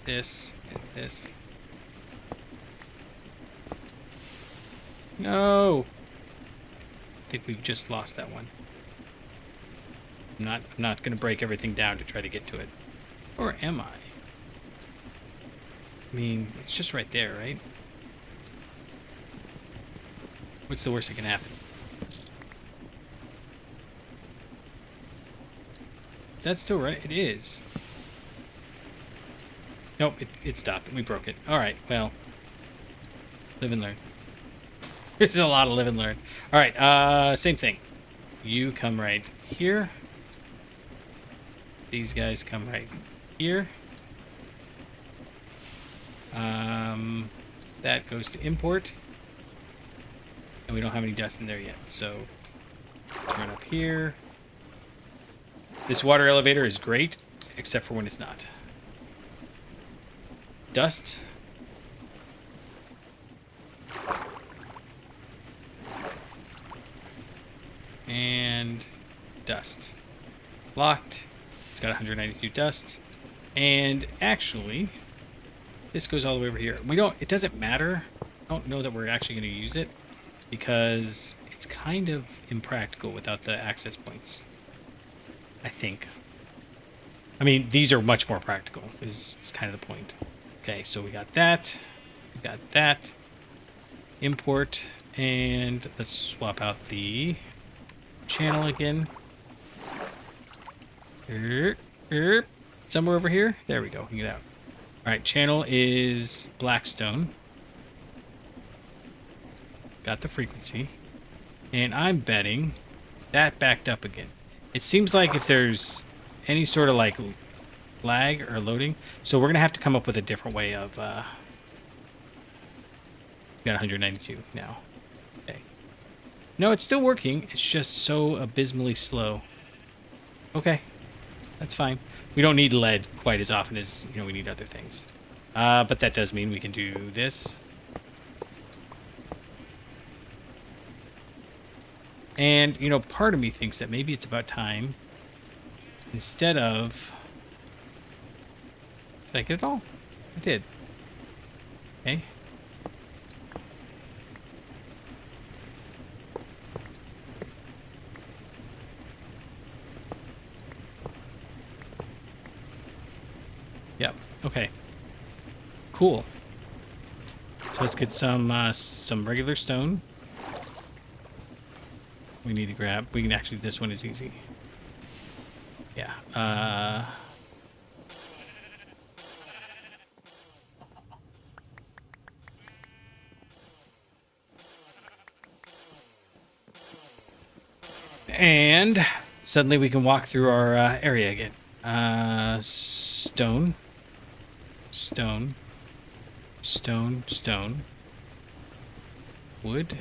This and this. No. I think we've just lost that one. I'm not going to break everything down to try to get to it. Or am I? I mean, it's just right there, right? What's the worst that can happen? Is that still right? It is. Nope, it stopped. We broke it. All right, well. Live and learn. There's a lot of live and learn. All right, same thing. You come right here. These guys come right here. That goes to import. And we don't have any dust in there yet, so turn up here. This water elevator is great, except for when it's not. Dust. And dust. Locked. It's got 192 dust. And actually, this goes all the way over here. It doesn't matter. I don't know that we're actually going to use it because it's kind of impractical without the access points. I think. I mean, these are much more practical, is kind of the point. Okay, so we got that. We got that. Import. And let's swap out the channel again. Somewhere over here. There we go. We can get out. All right, channel is Blackstone. Got the frequency. And I'm betting that backed up again. It seems like if there's any sort of like lag or loading, so we're going to have to come up with a different way of... got 192 now. Okay. No, it's still working. It's just so abysmally slow. Okay. That's fine. We don't need lead quite as often as, we need other things. But that does mean we can do this. And, part of me thinks that maybe it's about time, instead of... Did I get it all? I did. Okay. Yep. Okay. Cool. So let's get some regular stone. We need to grab... We can actually... This one is easy. Yeah. And suddenly we can walk through our area again. Stone. Stone. Stone. Stone. Wood.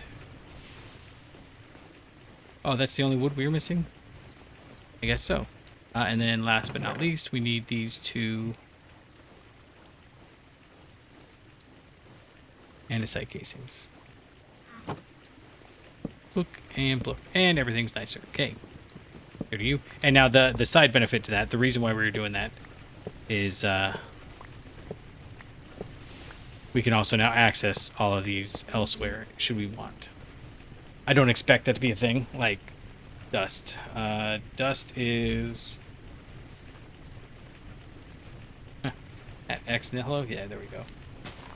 Oh, that's the only wood we were missing? I guess so. And then last but not least, we need these two andesite casings. Look and look, and everything's nicer. Okay. Here to you. And now the side benefit to that, the reason why we were doing that is we can also now access all of these elsewhere, should we want. I don't expect that to be a thing, like dust. Dust is... At X Nihilo? Yeah, there we go.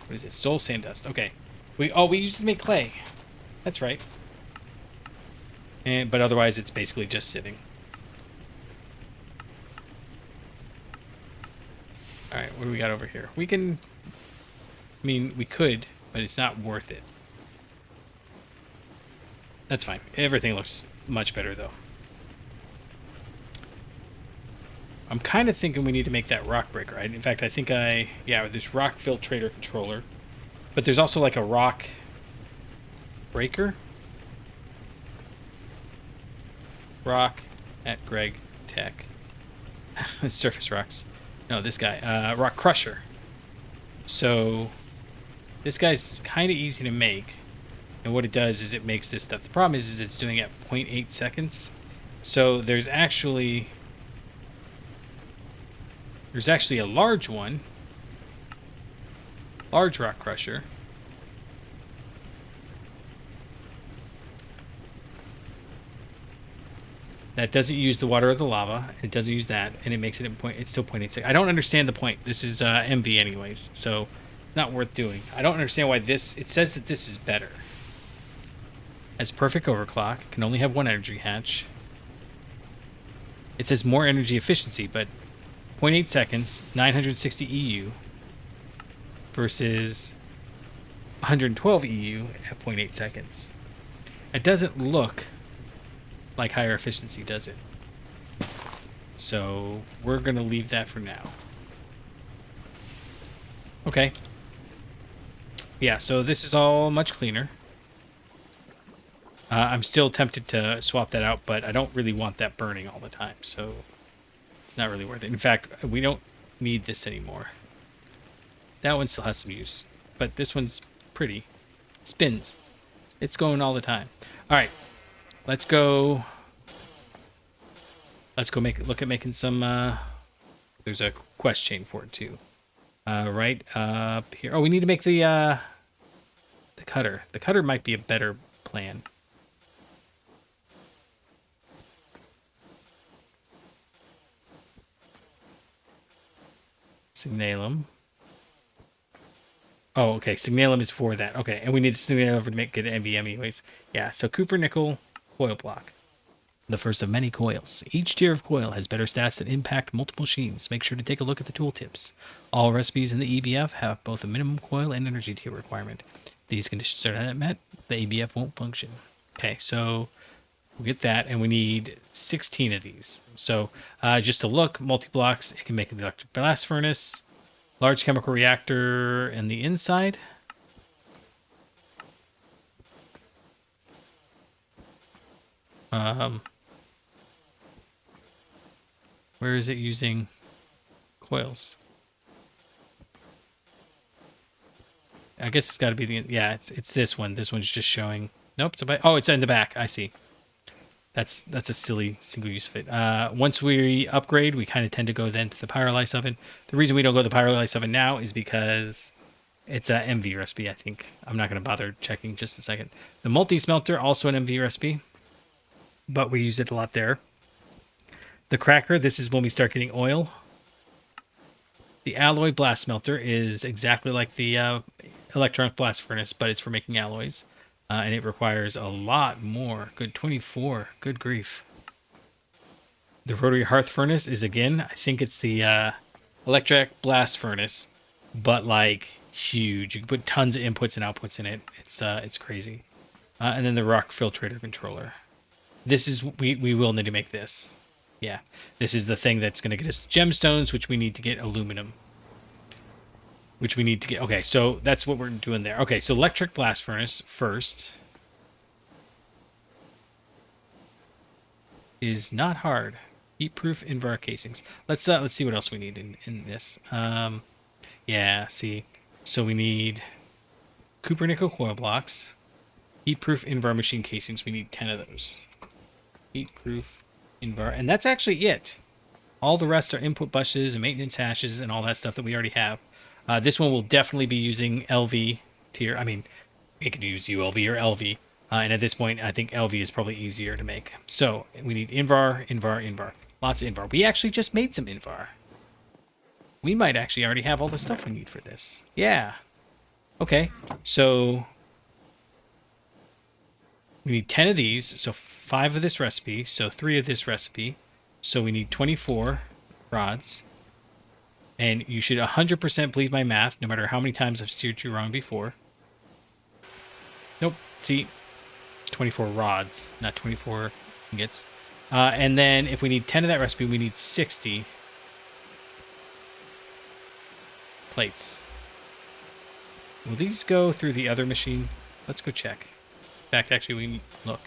What is it? Soul sand dust. Okay. We used it to make clay. That's right. But otherwise, it's basically just sitting. All right, what do we got over here? We can... I mean, we could, but it's not worth it. That's fine. Everything looks much better, though. I'm kind of thinking we need to make that rock breaker. In fact, I think yeah, there's rock filtrator controller. But there's also like a rock breaker. Rock at Gregtech. Surface rocks. No, this guy. Rock crusher. So this guy's kind of easy to make. And what it does is it makes this stuff. The problem is it's doing it at 0.8 seconds. So there's actually a large one. Large rock crusher. That doesn't use the water or the lava. It doesn't use that, and it makes it it's still 0.8 seconds. I don't understand the point. This is MV anyways, so not worth doing. I don't understand why this... It says that this is better. Has perfect overclock. Can only have one energy hatch. It says more energy efficiency, but 0.8 seconds, 960 EU versus 112 EU at 0.8 seconds. It doesn't look like higher efficiency, does it? So we're going to leave that for now. Okay. Yeah, so this is all much cleaner. I'm still tempted to swap that out, but I don't really want that burning all the time, so it's not really worth it. In fact, we don't need this anymore. That one still has some use, but this one's pretty. It spins. It's going all the time. All right, let's go. Let's go look at making some. There's a quest chain for it too. Right up here. Oh, we need to make the cutter. The cutter might be a better plan. Signalum. Oh, okay. Signalum is for that. Okay, and we need the signalum to make it NVM anyways. Yeah, so copper nickel coil block. The first of many coils. Each tier of coil has better stats that impact multiple machines. Make sure to take a look at the tooltips. All recipes in the EBF have both a minimum coil and energy tier requirement. If these conditions are not met, the EBF won't function. Okay, so we'll get that, and we need 16 of these. So just to look, multi-blocks, it can make an electric blast furnace, large chemical reactor in the inside. Where is it using coils? I guess it's got to be the, yeah, it's this one. This one's just showing. Nope. Oh, it's in the back. I see. That's a silly single use of it. Once we upgrade, we kind of tend to go then to the Pyrolyse oven. The reason we don't go to the Pyrolyse oven now is because it's a MV recipe, I think. I'm not going to bother checking just a second. The multi-smelter, also an MV recipe, but we use it a lot there. The cracker, this is when we start getting oil. The alloy blast smelter is exactly like the electronic blast furnace, but it's for making alloys. And it requires a lot more. Good 24. Good grief. The rotary hearth furnace is, again, I think it's the electric blast furnace, but like huge. You can put tons of inputs and outputs in it. It's crazy. And then the rock filtrator controller. This is, we will need to make this. Yeah. This is the thing that's going to get us gemstones, which we need to get aluminum. Which we need to get. Okay, so that's what we're doing there. Okay, so electric blast furnace first is not hard. Heat-proof Invar casings. Let's see what else we need in this. Yeah, see. So we need Cooper nickel coil blocks, heat-proof Invar machine casings. We need 10 of those. Heat-proof Invar, and that's actually it. All the rest are input buses and maintenance hashes and all that stuff that we already have. This one will definitely be using LV tier. I mean, we could use ULV or LV. And at this point, I think LV is probably easier to make. So we need Invar, Invar, Invar. Lots of Invar. We actually just made some Invar. We might actually already have all the stuff we need for this. Yeah. Okay. So we need 10 of these. So 5 of this recipe. So 3 of this recipe. So we need 24 rods. And you should 100% believe my math, no matter how many times I've steered you wrong before. Nope. See? 24 rods, not 24 ingots. And then if we need 10 of that recipe, we need 60 plates. Will these go through the other machine? Let's go check. In fact, actually, we need... Look.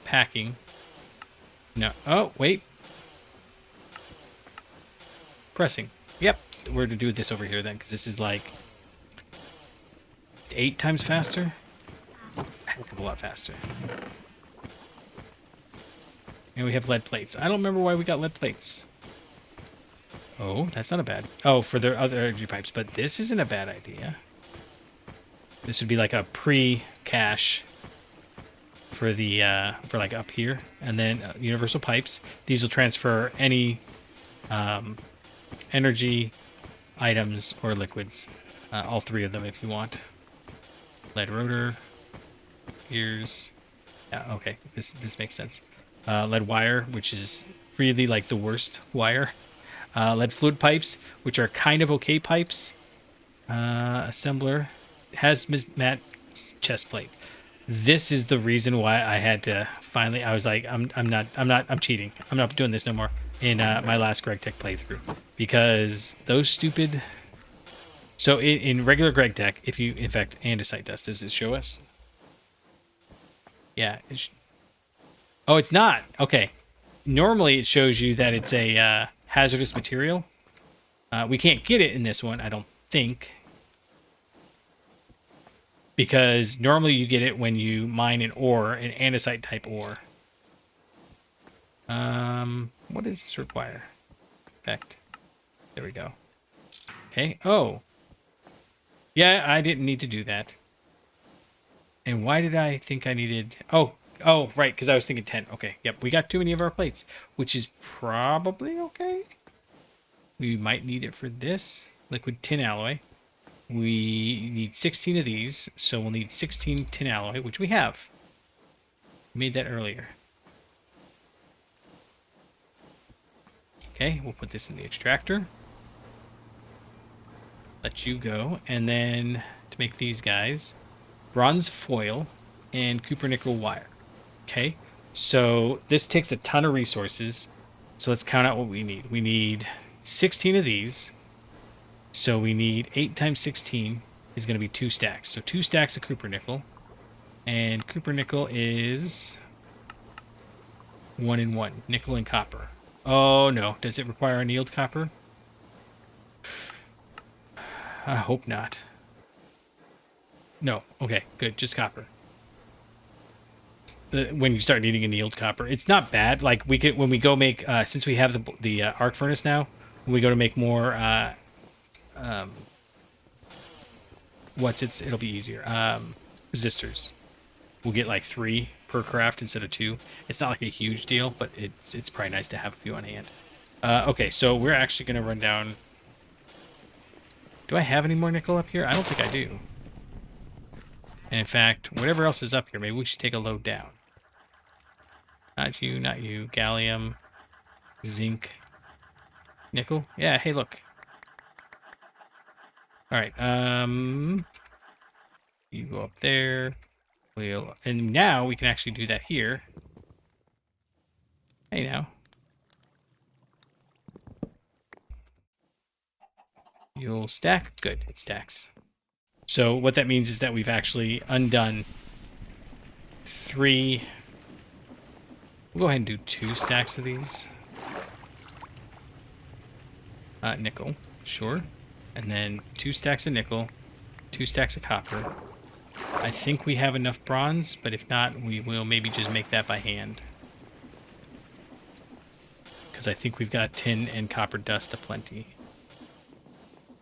Packing. No. Oh, wait. Pressing. Yep. We're to do this over here then, because this is like 8 times faster. A lot faster. And we have lead plates. I don't remember why we got lead plates. Oh, that's not a bad... Oh, for the other energy pipes. But this isn't a bad idea. This would be like a pre-cache for the, for like up here. And then universal pipes. These will transfer any energy items or liquids. All 3 of them if you want. Lead rotor. Gears. Yeah, okay. This makes sense. Lead wire, which is really like the worst wire. Lead fluid pipes, which are kind of okay pipes. Assembler. Hazmat chest plate. This is the reason why I had to finally... I was like, I'm cheating. I'm not doing this no more in my last Gregtech playthrough. Because those stupid... So in regular Gregtech, if you infect andesite dust, does it show us? Yeah. Oh, it's not. Okay. Normally it shows you that it's a hazardous material. We can't get it in this one, I don't think. Because normally you get it when you mine an ore, an andesite type ore. What does this require? Effect. There we go. Okay. Oh. Yeah, I didn't need to do that. And why did I think I needed... Oh, right, because I was thinking 10. Okay, yep, we got too many of our plates, which is probably okay. We might need it for this. Liquid tin alloy. We need 16 of these, so we'll need 16 tin alloy, which we have. We made that earlier. Okay, we'll put this in the extractor. Let you go, and then to make these guys... Bronze foil and Cooper nickel wire. Okay, so this takes a ton of resources. So let's count out what we need. We need 16 of these. So we need 8 times 16 is going to be 2 stacks. So 2 stacks of Cooper nickel. And Cooper nickel is 1 and 1. Nickel and copper. Oh, no. Does it require annealed copper? I hope not. No. Okay, good. Just copper. When you start needing annealed copper, it's not bad. Like we could, when we go make, since we have the arc furnace now, when we go to make more, it'll be easier. Resistors. We'll get like 3 per craft instead of 2. It's not like a huge deal, but it's probably nice to have a few on hand. Okay, so we're actually gonna run down. Do I have any more nickel up here? I don't think I do. And in fact, whatever else is up here, maybe we should take a load down. Not you, not you. Gallium, zinc, nickel. Yeah, hey, look. All right, you go up there. And now we can actually do that here. Hey, now. You'll stack. Good, it stacks. So what that means is that we've actually undone 3. We'll go ahead and do 2 stacks of these. Nickel, sure. And then 2 stacks of nickel, 2 stacks of copper. I think we have enough bronze, but if not, we will maybe just make that by hand. Because I think we've got tin and copper dust aplenty.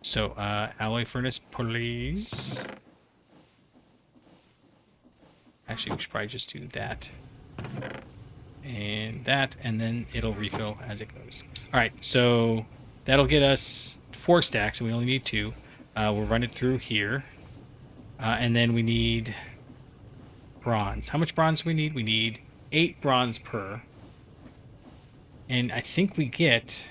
So, alloy furnace, please. Actually, we should probably just do that. And that, and then it'll refill as it goes. Alright, so that'll get us 4 stacks, and we only need 2. We'll run it through here. And then we need bronze. How much bronze do we need? We need 8 bronze per. And I think we get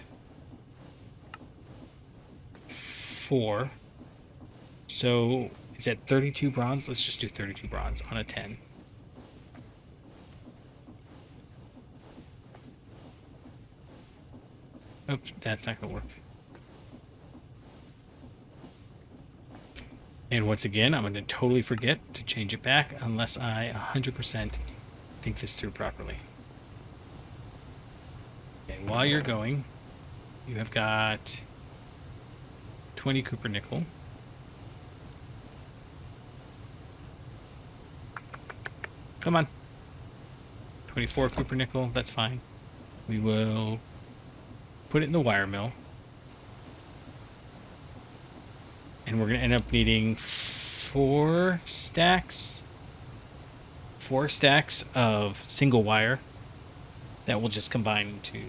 4. So is that 32 bronze? Let's just do 32 bronze on a 10. Oops, that's not going to work. And once again, I'm going to totally forget to change it back unless I 100% think this through properly. Okay, while you're going, you have got 20 Cooper nickel. Come on. 24 Cooper nickel, that's fine. We will put it in the wire mill. And we're going to end up needing 4 stacks. 4 stacks of single wire that will just combine into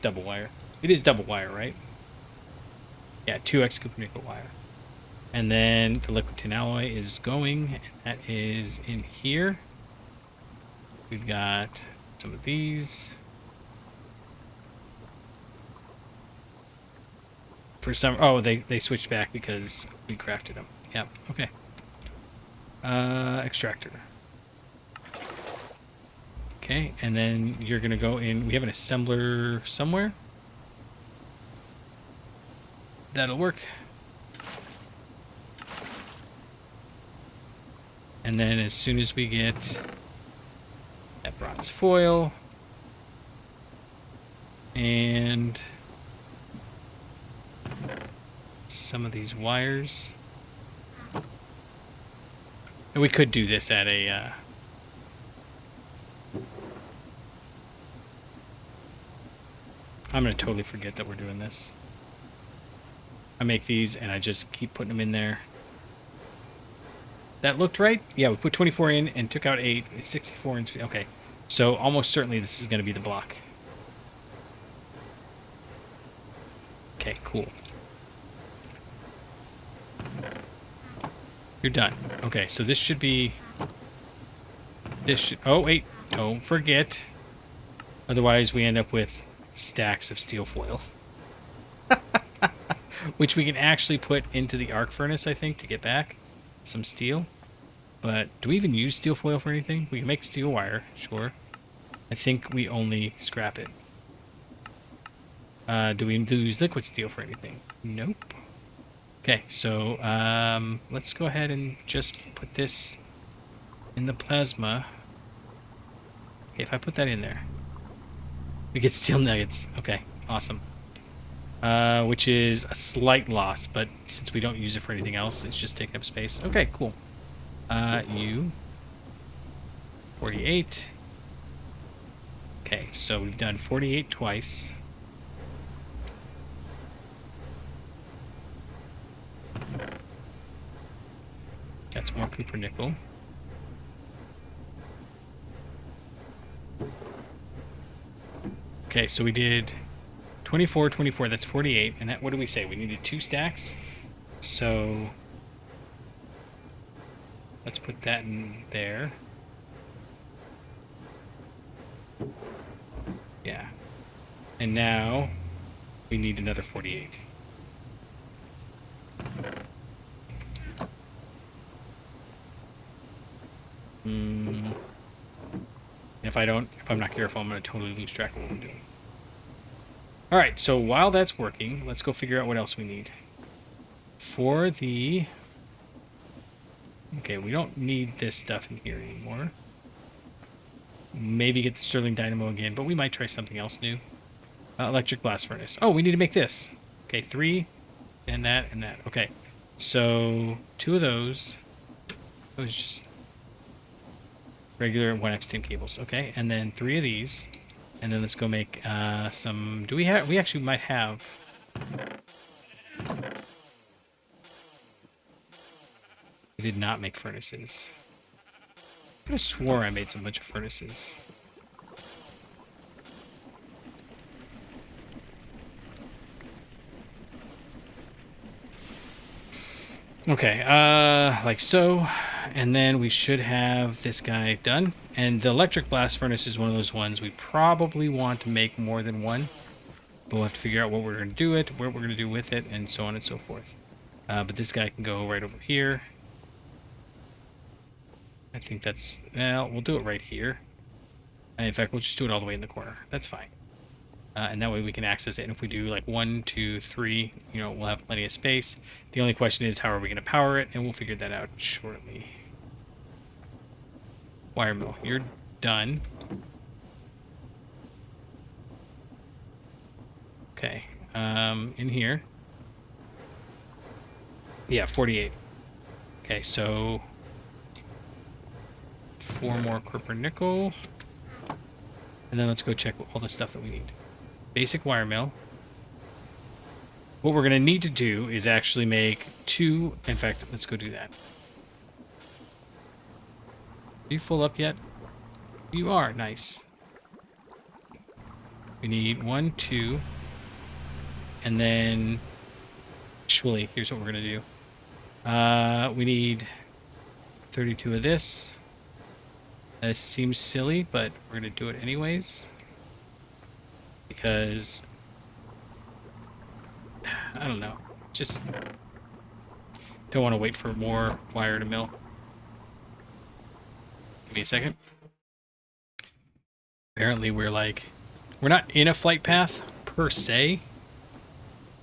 double wire. It is double wire, right? Yeah, 2x Cooper nickel wire. And then the liquid tin alloy is going. And that is in here. We've got some of these. For some, oh, they switched back because we crafted them. Yeah, okay. Extractor. Okay, and then you're gonna go in. We have an assembler somewhere. That'll work. And then as soon as we get that bronze foil and some of these wires. And we could do this at a I'm going to totally forget that we're doing this. I make these and I just keep putting them in there. That looked right? Yeah, we put 24 in and took out 8. It's 64 in. Okay. So almost certainly this is going to be the block. Okay, cool. You're done. Okay, so this should be... This should... Oh, wait. Don't forget. Otherwise, we end up with stacks of steel foil. Which we can actually put into the arc furnace, I think, to get back some steel. But do we even use steel foil for anything? We can make steel wire, sure. I think we only scrap it. Do we use liquid steel for anything? Nope. Okay, so let's go ahead and just put this in the plasma. Okay, if I put that in there, we get steel nuggets. Okay, awesome. Which is a slight loss, but since we don't use it for anything else, it's just taking up space. Okay, cool. You 48. Okay, so we've done 48 twice. Got some more copper nickel. Okay, so we did 24, 24, that's 48. And that, what do we say? We needed 2 stacks. So let's put that in there. Yeah. And now we need another 48. If I'm not careful, I'm going to totally lose track of what we're doing. All right, so while that's working, let's go figure out what else we need. For the... Okay, we don't need this stuff in here anymore. Maybe get the Sterling Dynamo again, but we might try something else new. Electric blast furnace. Oh, we need to make this. Okay, 3, and that, and that. Okay, so 2 of those. Those just regular 1x tin cables. Okay, and then 3 of these. And then let's go make some... Do we have... We actually might have... We did not make furnaces. I could have swore I made some bunch of furnaces. Okay, like so. And then we should have this guy done. And the electric blast furnace is one of those ones we probably want to make more than one. But we'll have to figure out what we're going to do it, what we're going to do with it, and so on and so forth. But this guy can go right over here. I think that's... Well, we'll do it right here. In fact, we'll just do it all the way in the corner. That's fine. And that way we can access it. And if we do like 1, 2, 3, you know, we'll have plenty of space. The only question is, how are we going to power it? And we'll figure that out shortly. Wire mill, you're done. Okay, in here. Yeah, 48. Okay, so 4 more copper nickel. And then let's go check all the stuff that we need. Basic wire mill. What we're going to need to do is actually make 2... In fact, let's go do that. Are you full up yet? You are. Nice. We need 1, 2. And then... Actually, here's what we're going to do. We need 32 of this. This seems silly, but we're going to do it anyways. Because... I don't know. Just... Don't want to wait for more wire to mill. Give me a second. Apparently we're not in a flight path per se,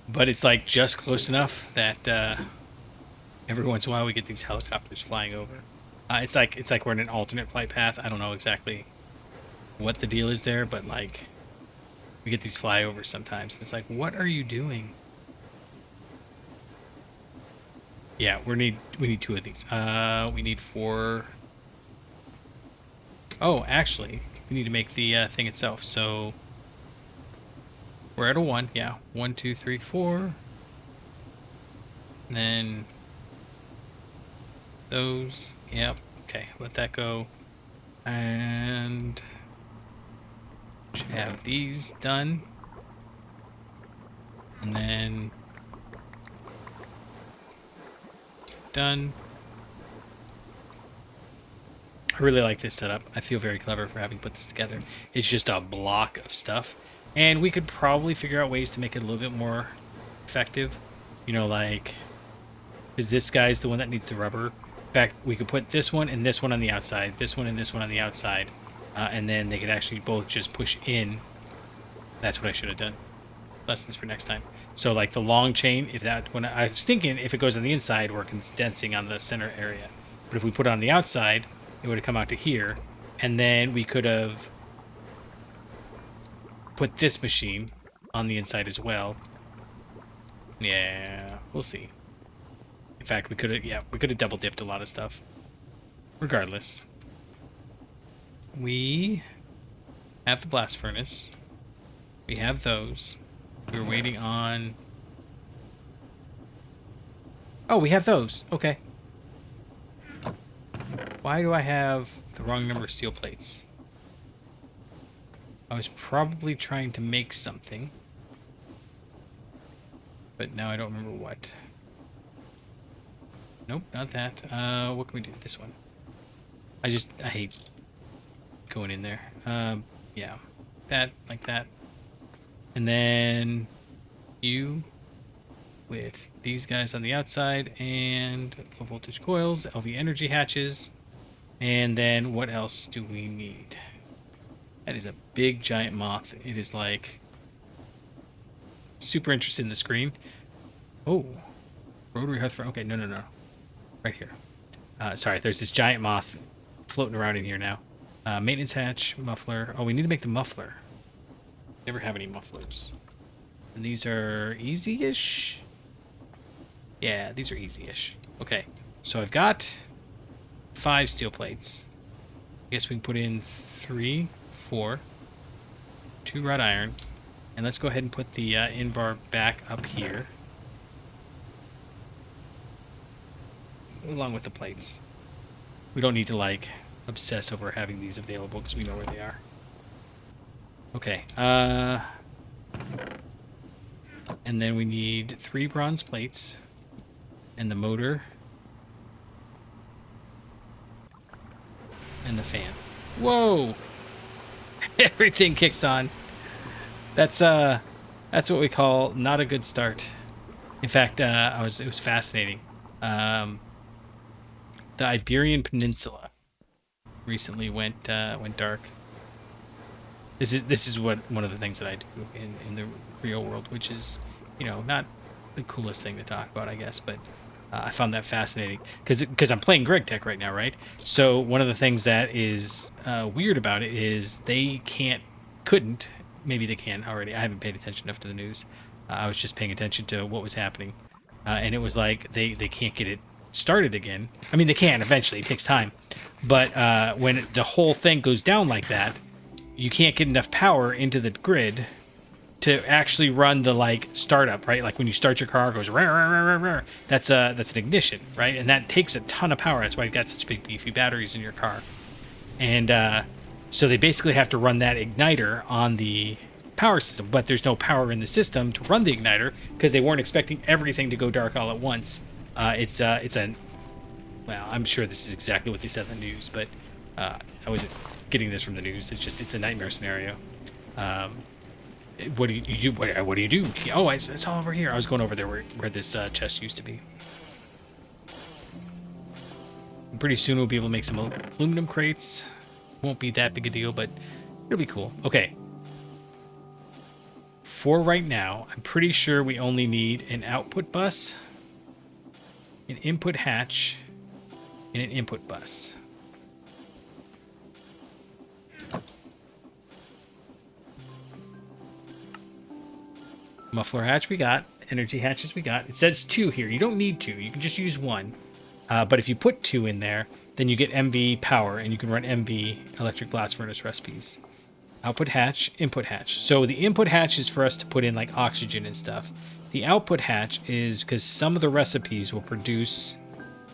but it's like just close enough that every once in a while we get these helicopters flying over. It's like we're in an alternate flight path. I don't know exactly what the deal is there, but like we get these flyovers sometimes. It's like, what are you doing? Yeah, we need 2 of these. We need 4. Oh, actually, we need to make the thing itself. So we're at a 1. Yeah, 1, 2, 3, 4. And then those. Yep. Okay, let that go. And should have these done. And then done. I really like this setup. I feel very clever for having put this together. It's just a block of stuff. And we could probably figure out ways to make it a little bit more effective. You know, like... Because this guy's the one that needs the rubber. In fact, we could put this one and this one on the outside. This one and this one on the outside. And then they could actually both just push in. That's what I should have done. Lessons for next time. So, like, the long chain, if that... When I was thinking if it goes on the inside, we're condensing on the center area. But if we put it on the outside... It would have come out to here, and then we could have put this machine on the inside as well. Yeah, we'll see. In fact, we could have double dipped a lot of stuff. Regardless, we have the blast furnace. We have those. We're waiting on... Oh, we have those. Okay. Why do I have the wrong number of steel plates? I was probably trying to make something. But now I don't remember what. Nope, not that. What can we do with this one? I hate going in there. Yeah. That, like that. And then you with these guys on the outside and low voltage coils, LV energy hatches. And then what else do we need? That is a big giant moth. It is like super interested in the screen. Oh, rotary hearth. Okay, no. Right here. Sorry, there's this giant moth floating around in here now. Maintenance hatch, muffler. Oh, we need to make the muffler. Never have any mufflers. And these are easy-ish? Yeah, these are easy-ish. Okay, so I've got 5 steel plates. I guess we can put in 3, 4, 2 wrought iron. And let's go ahead and put the Invar back up here. Along with the plates. We don't need to, like, obsess over having these available because we know where they are. Okay, and then we need 3 bronze plates and the motor and the fan. Whoa! Everything kicks on. That's what we call not a good start. In fact, it was fascinating. The Iberian Peninsula recently went dark. This is what one of the things that I do in the real world, which is, you know, not the coolest thing to talk about, I guess, but I found that fascinating because I'm playing Gregtech right now, right? So one of the things that is weird about it is they couldn't, maybe they can already. I haven't paid attention enough to the news. I was just paying attention to what was happening, and it was like they can't get it started again. I mean, they can eventually. It takes time, but when the whole thing goes down like that, you can't get enough power into the grid to actually run the like startup, right? Like when you start your car, it goes rah, rah, rah, rah, rah. That's an ignition, right? And that takes a ton of power. That's why you've got such big beefy batteries in your car. And so they basically have to run that igniter on the power system, but there's no power in the system to run the igniter because they weren't expecting everything to go dark all at once. Well, I'm sure this is exactly what they said in the news, but I wasn't getting this from the news. It's a nightmare scenario. What do you do? What do you do? Oh, it's all over here. I was going over there where this chest used to be. And pretty soon we'll be able to make some aluminum crates. Won't be that big a deal, but it'll be cool. Okay. For right now, I'm pretty sure we only need an output bus, an input hatch, and an input bus. Muffler hatch we got. Energy hatches we got. It says 2 here. You don't need 2. You can just use 1. But if you put 2 in there, then you get MV power, and you can run MV electric blast furnace recipes. Output hatch, input hatch. So the input hatch is for us to put in like oxygen and stuff. The output hatch is because some of the recipes will produce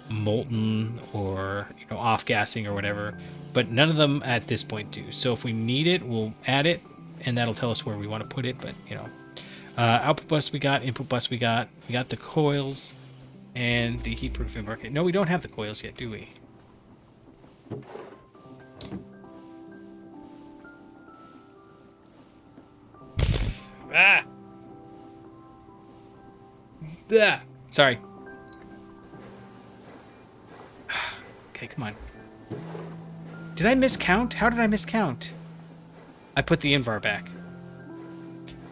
molten or off-gassing or whatever, but none of them at this point do. So if we need it, we'll add it, and that'll tell us where we want to put it. But output bus we got, input bus we got the coils and the heat-proof embark. No, we don't have the coils yet, do we? Ah! Ah! Sorry. Okay, come on. Did I miscount? How did I miscount? I put the Invar back.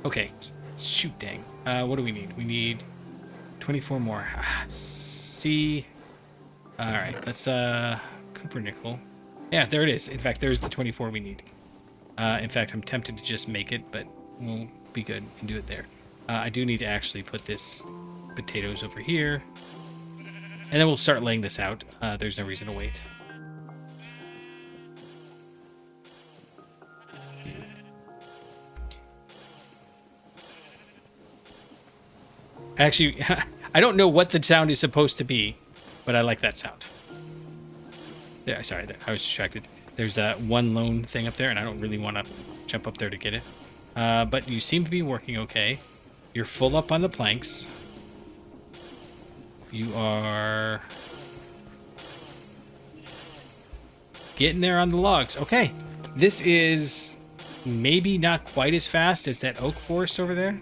Okay. Shoot, dang. What do we need? We need 24 more. C. Alright, let's, Cooper nickel. Yeah, there it is. In fact, there's the 24 we need. In fact, I'm tempted to just make it, but we'll be good and do it there. I do need to actually put this potatoes over here. And then we'll start laying this out. There's no reason to wait. Actually, I don't know what the sound is supposed to be, but I like that sound. Yeah, sorry, I was distracted. There's that one lone thing up there, and I don't really want to jump up there to get it. But you seem to be working okay. You're full up on the planks. You are getting there on the logs. Okay, this is maybe not quite as fast as that oak forest over there.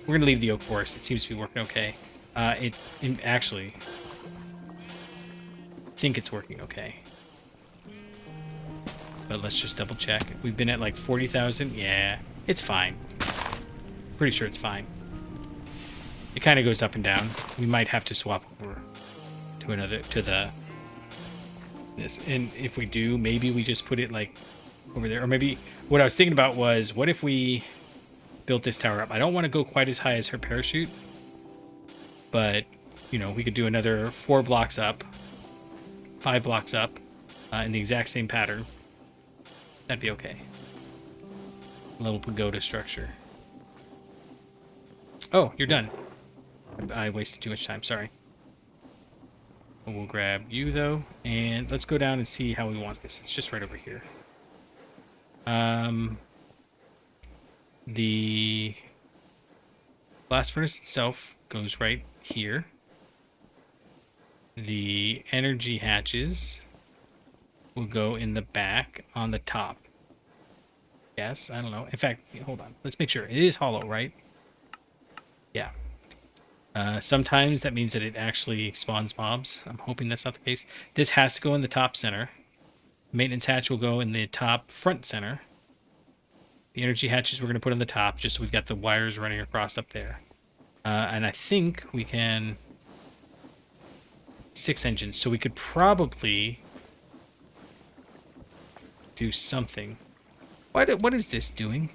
We're going to leave the oak forest. It seems to be working okay. Actually, I think it's working okay. But let's just double check. We've been at like 40,000. Yeah, it's fine. Pretty sure it's fine. It kind of goes up and down. We might have to swap over to this. And if we do, maybe we just put it like over there. Or maybe what I was thinking about was, what if we built this tower up? I don't want to go quite as high as her parachute, but you know, we could do another 4 blocks up, 5 blocks up, in the exact same pattern. That'd be okay. A little pagoda structure. Oh, you're done. I wasted too much time, sorry. We'll grab you though, and let's go down and see how we want this. It's just right over here. The blast furnace itself goes right here. The energy hatches will go in the back on the top. Yes, I don't know. In fact, hold on. Let's make sure. It is hollow, right? Yeah. Sometimes that means that it actually spawns mobs. I'm hoping that's not the case. This has to go in the top center. Maintenance hatch will go in the top front center. The energy hatches we're going to put on the top, just so we've got the wires running across up there. And I think we can... 6 engines, so we could probably do something. What is this doing?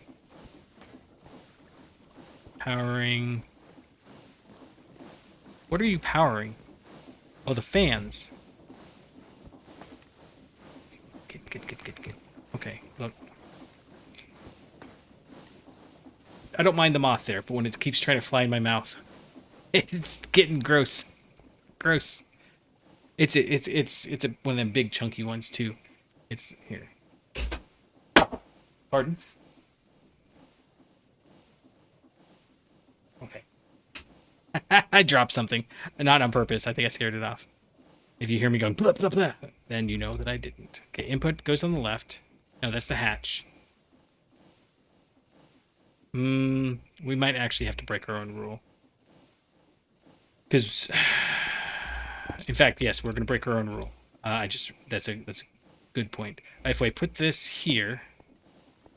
Powering... What are you powering? Oh, the fans. Get. Okay, look. I don't mind the moth there, but when it keeps trying to fly in my mouth, it's getting gross. Gross. It's one of them big chunky ones too. It's here. Pardon? Okay. I dropped something. Not on purpose. I think I scared it off. If you hear me going blah, blah, blah, then you know that I didn't. Okay, input goes on the left. No, that's the hatch. We might actually have to break our own rule. Because, in fact, yes, we're going to break our own rule. That's a good point. If I put this here,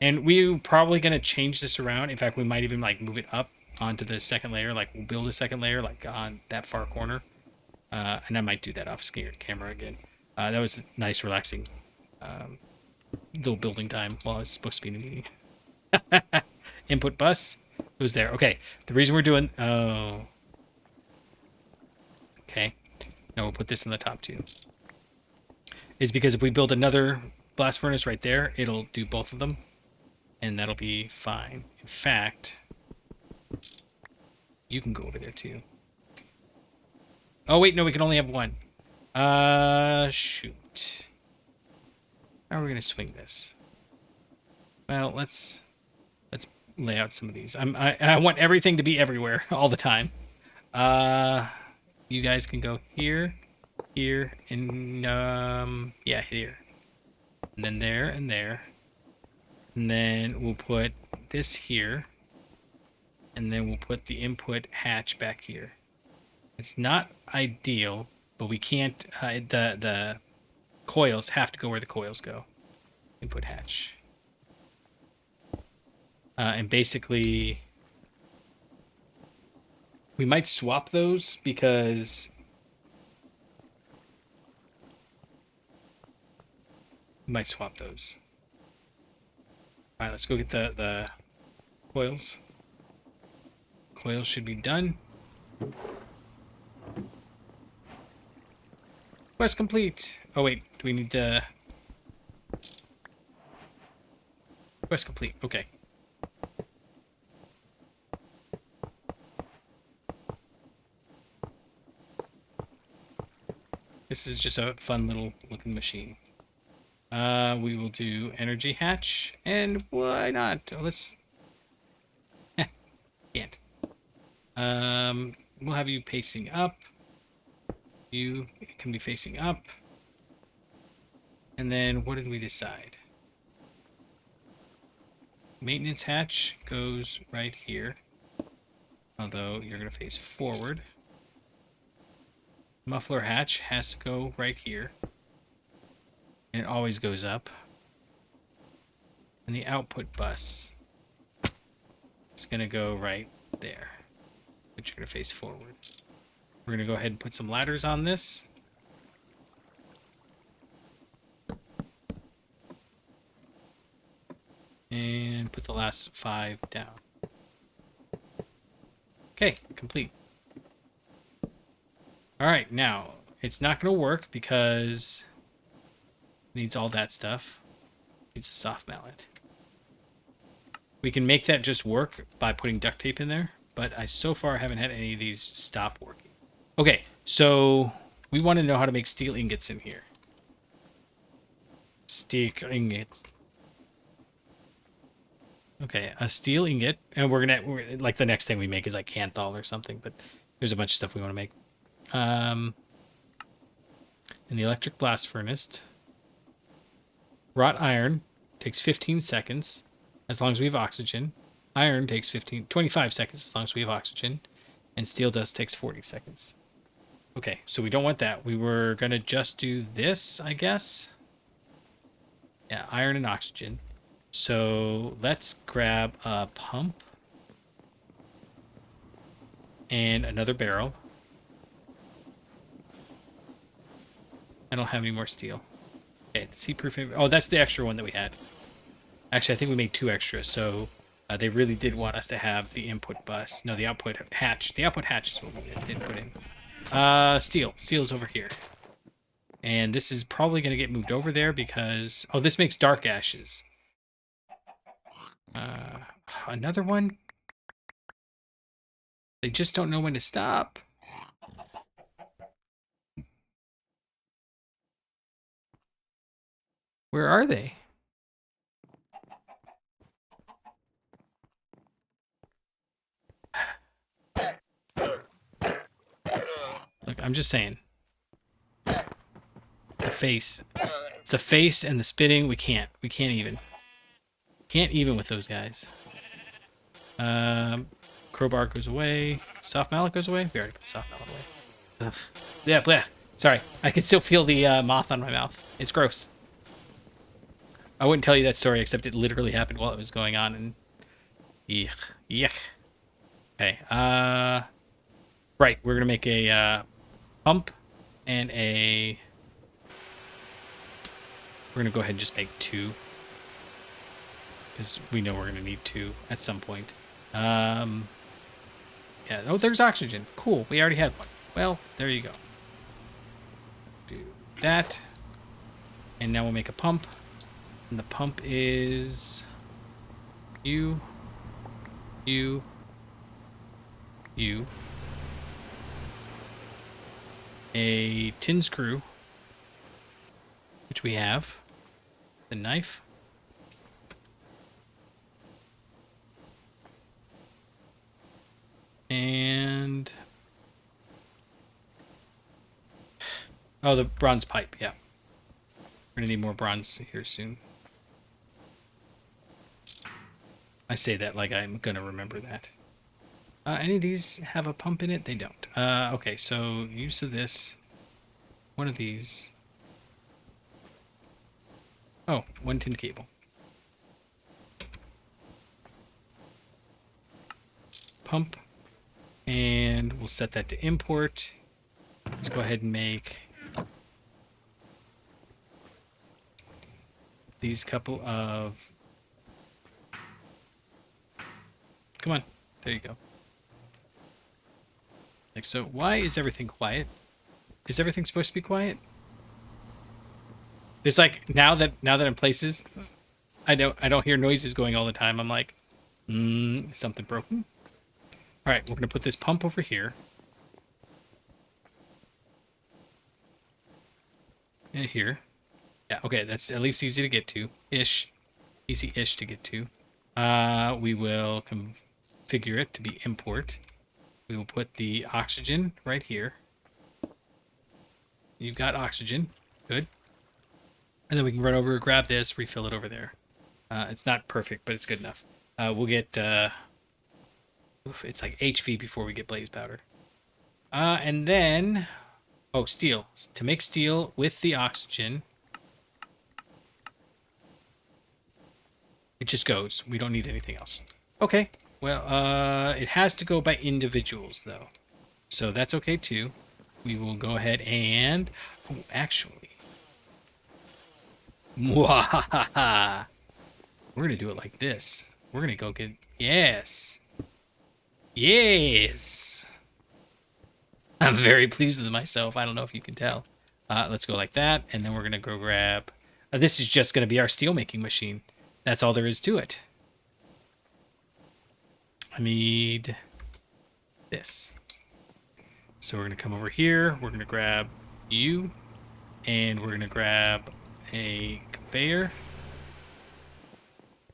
and we're probably going to change this around. In fact, we might even like move it up onto the second layer. Like we'll build a second layer like on that far corner. And I might do that off camera again. That was nice, relaxing little building time while I was supposed to be in a meeting. Input bus goes there. Okay, the reason we're doing... Oh. Okay. Now we'll put this in the top too. Is because if we build another blast furnace right there, it'll do both of them. And that'll be fine. In fact, you can go over there too. Oh, wait, no, we can only have one. Shoot. How are we going to swing this? Well, let's lay out some of these. I want everything to be everywhere all the time. You guys can go here, and yeah, here. And then there and there. And then we'll put this here. And then we'll put the input hatch back here. It's not ideal, but we can't... the coils have to go where the coils go. Input hatch. And basically... We might swap those because... We might swap those. Alright, let's go get the Coils. Coils should be done. Quest complete. Oh wait, do we need the... Quest complete, okay. This is just a fun little looking machine. We will do energy hatch, and why not? Let's... Can't. We'll have you facing up. You can be facing up. And then what did we decide? Maintenance hatch goes right here. Although you're going to face forward. Muffler hatch has to go right here. And it always goes up. And the output bus is going to go right there. But you're going to face forward. We're going to go ahead and put some ladders on this. And put the last 5 down. Okay, complete. Alright, now, it's not going to work because it needs all that stuff. It needs a soft mallet. We can make that just work by putting duct tape in there, but I so far haven't had any of these stop working. Okay, so we want to know how to make steel ingots in here. Steel ingots. Okay, a steel ingot, and we're like the next thing we make is like Canthal or something, but there's a bunch of stuff we want to make. In the electric blast furnace, wrought iron takes 15 seconds as long as we have oxygen. Iron takes 25 seconds as long as we have oxygen, and steel dust takes 40 seconds. Okay, so we don't want that. We were gonna just do this, I guess. Yeah, iron and oxygen. So let's grab a pump and another barrel. I don't have any more steel. Okay, the sea-proof. Oh, that's the extra one that we had. Actually, I think we made 2 extras, so they really did want us to have the input bus. No, the output hatch. The output hatch is what we did put in. Steel. Steel's over here. And this is probably going to get moved over there because... Oh, this makes dark ashes. Another one? They just don't know when to stop. Where are they? Look, I'm just saying. The face. It's the face and the spitting. We can't. We can't even. Can't even with those guys. Crowbar goes away. Soft mallet goes away. We already put soft mallet away. Ugh. Yeah, bleh. Sorry. I can still feel the moth on my mouth. It's gross. I wouldn't tell you that story, except it literally happened while it was going on, and... Yuck. Yuck. Okay, right, we're gonna make a, pump and a... We're gonna go ahead and just make 2. Because we know we're gonna need 2 at some point. Yeah, oh, there's oxygen. Cool, we already had one. Well, there you go. Do that. And now we'll make a pump. And the pump is... You. A tin screw, which we have. The knife. And... Oh, the bronze pipe, yeah. We're gonna need more bronze here soon. I say that like I'm gonna remember that. Any of these have a pump in it? They don't. Okay, so use of this. One of these. Oh, 1 tin cable. Pump. And we'll set that to import. Let's go ahead and make these couple of Come on. There you go. Like so. Why is everything quiet? Is everything supposed to be quiet? It's like now that in places, I don't hear noises going all the time. I'm like, something broken. All right, we're gonna put this pump over here. And here. Yeah, okay, that's at least easy to get to. Easy-ish to get to. We will configure it to be import. We will put the oxygen right here. You've got oxygen. Good. And then we can run over, grab this, refill it over there. It's not perfect, but it's good enough. We'll get... it's like HV before we get blaze powder. And then... Oh, steel. To make steel with the oxygen... It just goes. We don't need anything else. Okay. Well, it has to go by individuals, though. So that's okay, too. We will go ahead and... Oh, actually... Mwahaha! We're going to do it like this. We're going to go get... Yes! Yes! I'm very pleased with myself. I don't know if you can tell. Let's go like that, and then we're going to go grab... this is just going to be our steel-making machine. That's all there is to it. I need this. So we're going to come over here. We're going to grab you. And we're going to grab a conveyor.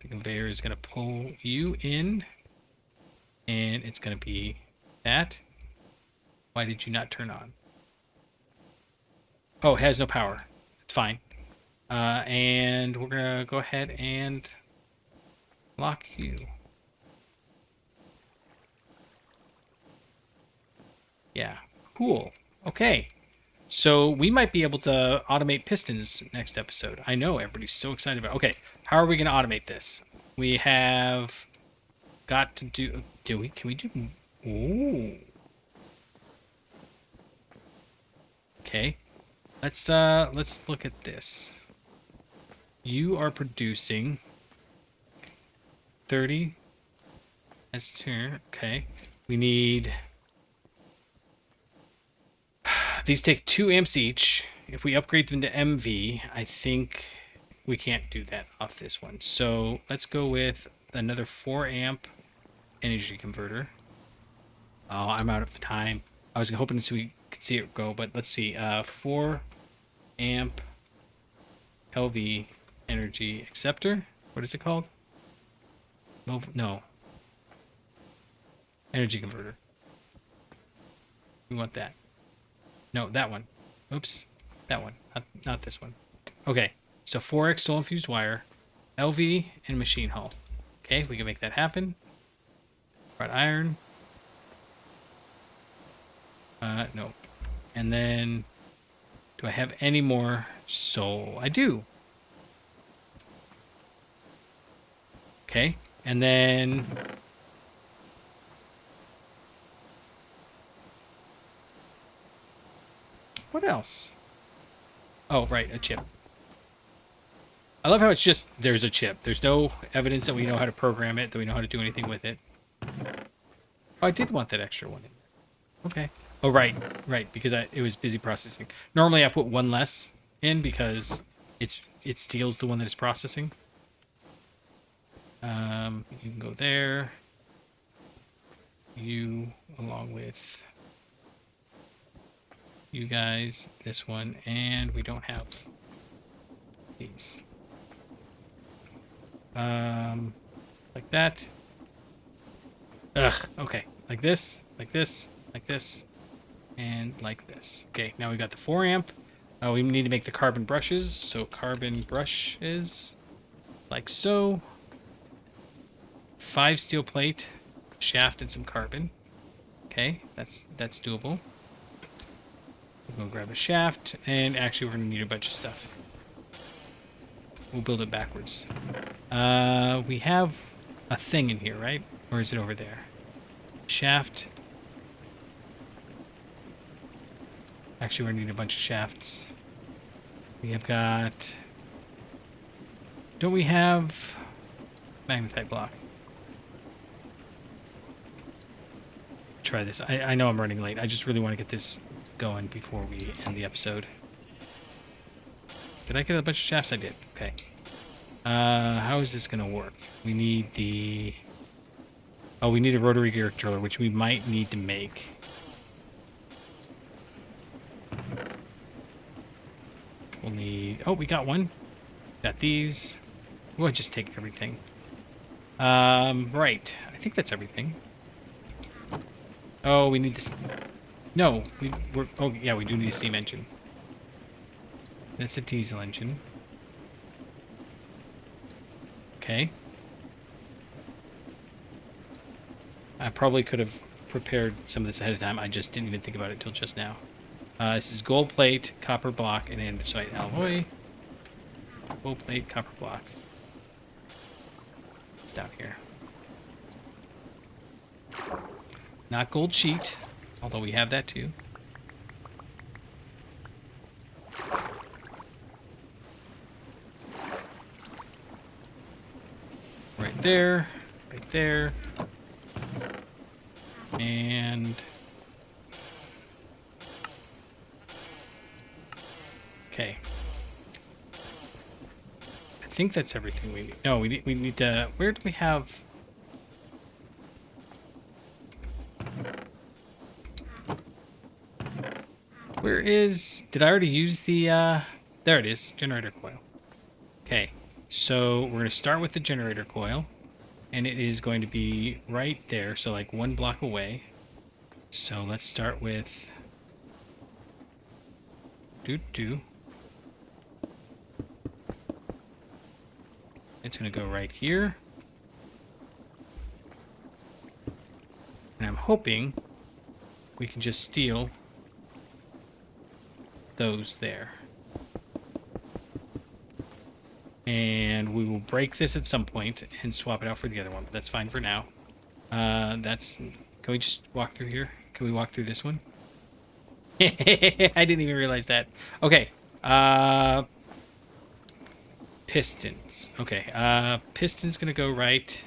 The conveyor is going to pull you in. And it's going to be that. Why did you not turn on? Oh, it has no power. It's fine. And we're going to go ahead and lock you. Yeah, cool. Okay. So we might be able to automate pistons next episode. I know everybody's so excited about it. Okay, how are we going to automate this? We have got to do... Can we do... Ooh. Okay. Let's look at this. You are producing 30. That's 2. Okay. We need... These take 2 amps each. If we upgrade them to MV, I think we can't do that off this one. So let's go with another 4 amp energy converter. Oh, I'm out of time. I was hoping to see we could see it go, but let's see. 4 amp LV energy acceptor. What is it called? No. Energy converter. We want that. No, that one. Oops. That one. Not this one. Okay. So 4x soul infused wire, LV, and machine hull. Okay, we can make that happen. Wrought iron. No. And then, do I have any more soul? I do. Okay. And then... What else? Oh, right, a chip. I love how it's just, there's a chip. There's no evidence that we know how to program it, that we know how to do anything with it. Oh, I did want that extra one in there. Okay. Oh, right, because it was busy processing. Normally I put one less in because it steals the one that is processing. You can go there. You, along with... You guys, this one, and we don't have these. Like that. Ugh, okay. Like this, like this, like this, and like this. Okay, now we got the 4 amp. We need to make the carbon brushes, so carbon brushes, like so. 5 steel plate, shaft, and some carbon. Okay, that's doable. We'll go grab a shaft, and actually we're going to need a bunch of stuff. We'll build it backwards. We have a thing in here, right? Or is it over there? Shaft. Actually, we're going to need a bunch of shafts. We have got... Don't we have... Magnetite block? try this. I know I'm running late. I just really want to get this going before we end the episode. Did I get a bunch of shafts? I did. Okay. How is this going to work? We need the... Oh, we need a rotary gear controller, which we might need to make. We'll need... Oh, we got one. Got these. We'll just take everything. Right. I think that's everything. Oh, we need this... No. Oh, yeah, we do need a steam engine. That's a diesel engine. Okay. I probably could have prepared some of this ahead of time. I just didn't even think about it till just now. This is gold plate, copper block, and andesite alloy. Gold plate, copper block. It's down here. Not gold sheet, although we have that too. Right there, right there. And... Okay. I think that's everything we need. No, we need to... Where do we have... Where is... Did I already use the... There it is. Generator coil. Okay. So we're going to start with the generator coil. And it is going to be right there. So like 1 block away. So let's start with... It's going to go right here. And I'm hoping we can just steal those there. And we will break this at some point and swap it out for the other one, but that's fine for now. Can we just walk through here? Can we walk through this one? I didn't even realize that. Okay. Pistons. Okay. Piston's gonna go right.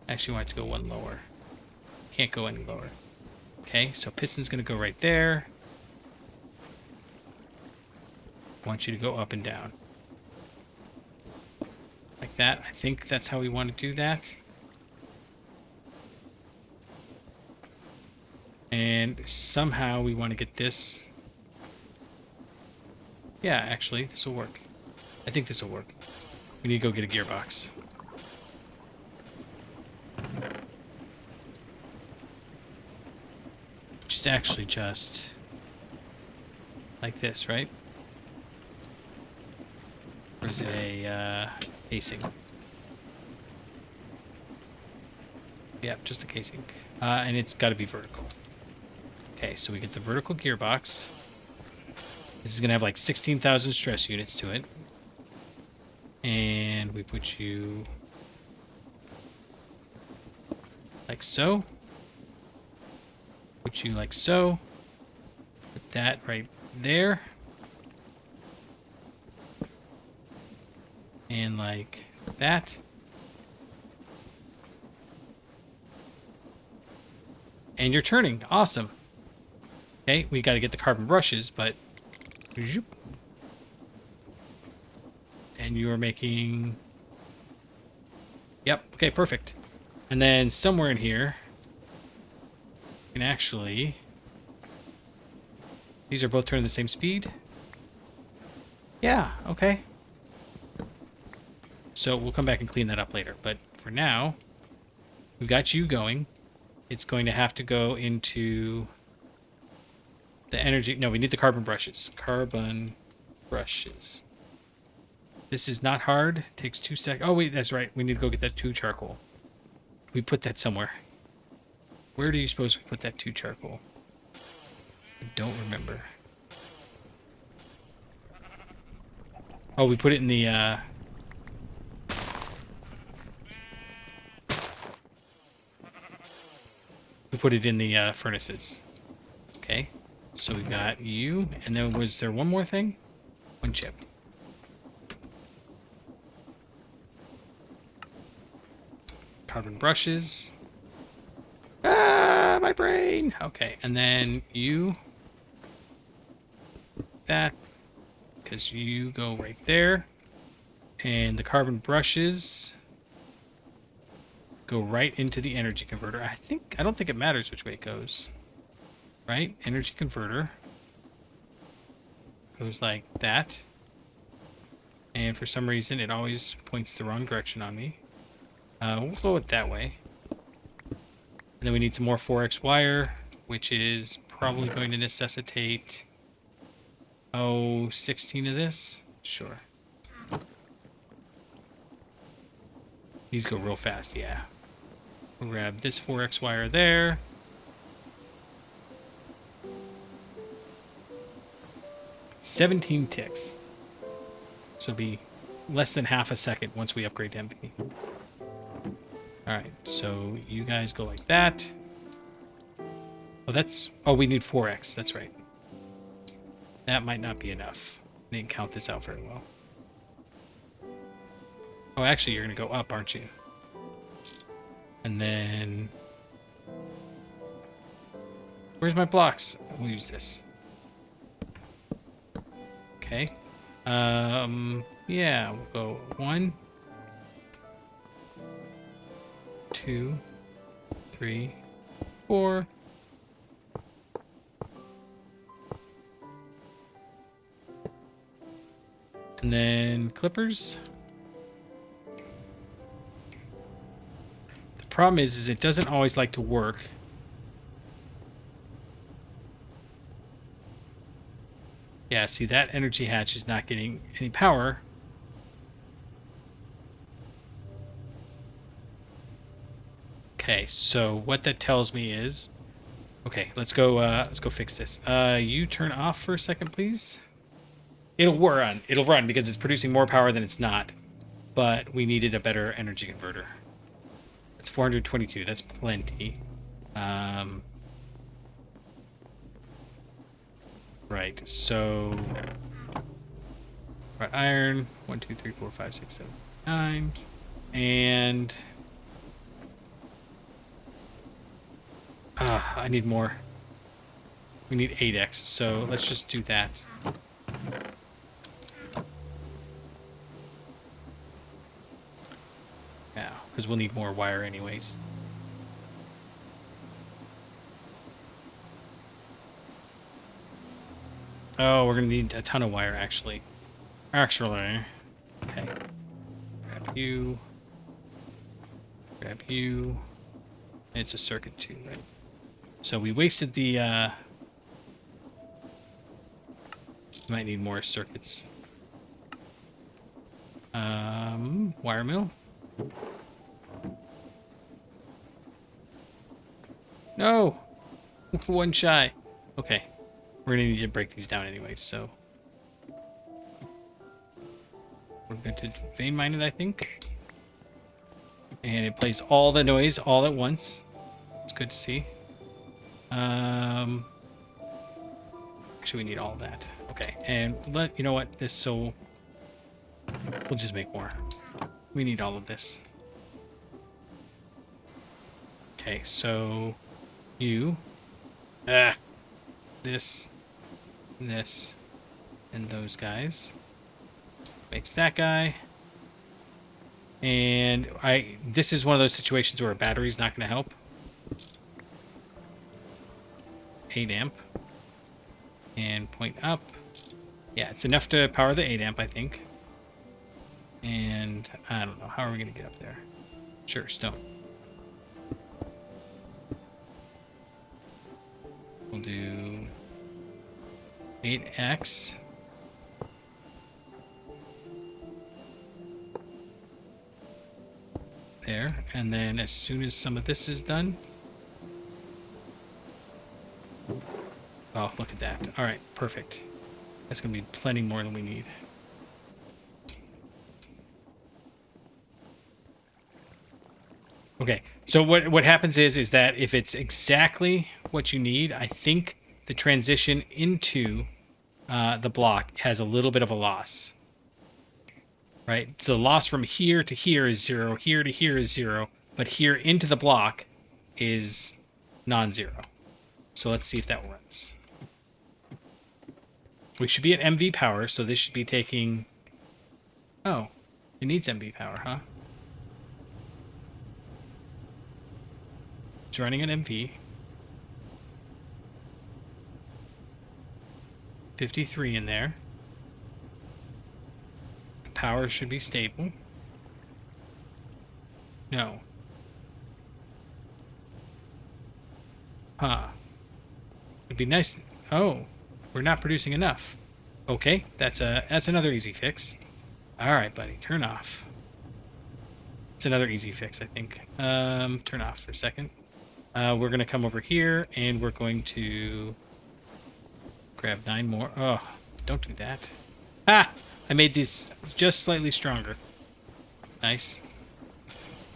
Actually, I want it to go one lower. Can't go any lower. Okay, so piston's gonna go right there. I want you to go up and down. Like that. I think that's how we want to do that. And somehow we want to get this. Yeah, actually, this will work. I think this will work. We need to go get a gearbox. Which is actually just like this, right? Or is it a casing? Yeah, just a casing. And it's got to be vertical. Okay, so we get the vertical gearbox. This is going to have like 16,000 stress units to it. And we put you like so. Put you like so. Put that right there. And like that. And you're turning. Awesome. Okay, we got to get the carbon brushes, but... And you are making... Yep, okay, perfect. And then somewhere in here, you can actually... These are both turning the same speed? Yeah, okay. So we'll come back and clean that up later. But for now, we've got you going. It's going to have to go into the energy. No, we need the carbon brushes. Carbon brushes. This is not hard. It takes 2 seconds. Oh, wait, that's right. We need to go get that 2 charcoal. We put that somewhere. Where do you suppose we put that 2 charcoal? I don't remember. Oh, we put it in the... We put it in the furnaces. Okay. So we got you. And then was there one more thing? 1 chip. carbon brushes. Ah, my brain. Okay, and then you that, because you go right there, and the carbon brushes go right into the energy converter. I don't think it matters which way it goes, right? Energy converter goes like that, and for some reason it always points the wrong direction on me. We'll go it that way. And then we need some more 4x wire, which is probably going to necessitate, 16 of this? Sure. These go real fast, yeah. We'll grab this 4x wire there. $17 ticks. So it'll be less than half a second once we upgrade to MP. Alright, so you guys go like that. Oh, we need 4x, that's right. That might not be enough. I didn't count this out very well. Oh, actually, you're going to go up, aren't you? And then... Where's my blocks? We'll use this. Okay. Yeah, we'll go 1, 2, 3, 4. And then clippers. The problem is it doesn't always like to work. Yeah, see, that energy hatch is not getting any power. Okay, so what that tells me is, okay, let's go fix this. You turn off for a second, please. It'll run because it's producing more power than it's not, but we needed a better energy converter. That's 422. That's plenty. Right. So, right, iron 1, 2, 3, 4, 5, 6, 7, 9, and I need more. We need 8x. So let's just do that. Yeah, because we'll need more wire anyways. Oh, we're going to need a ton of wire, actually. Okay. Grab you. Grab you. And it's a circuit, too, right? So we wasted the... might need more circuits. Wire mill. No! One shy. Okay. We're gonna need to break these down anyway, so... We're going to vein mine it, I think. And it plays all the noise all at once. It's good to see. Actually, we need all of that. Okay, and you know what? We'll just make more. We need all of this. Okay, so you, this, and those guys. Makes that guy. And this is one of those situations where a battery's not going to help. 8 amp. And point up. Yeah, it's enough to power the 8 amp, I think. And I don't know. How are we going to get up there? Sure, stone. We'll do 8x. There. And then as soon as some of this is done... Oh, look at that. All right, perfect. That's going to be plenty more than we need. Okay, so what happens is that if it's exactly what you need, I think the transition into the block has a little bit of a loss. Right? So the loss from here to here is 0, here to here is 0, but here into the block is non-zero. So let's see if that runs. We should be at MV power, so this should be taking... Oh, it needs MV power, huh? It's running at MV. 53 in there. The power should be stable. No. Huh. It'd be nice. Oh, we're not producing enough. Okay, that's another easy fix. All right, buddy, turn off. It's another easy fix, I think. Turn off for a second. We're gonna come over here and we're going to grab 9 more. Oh, don't do that. Ah, I made these just slightly stronger. Nice.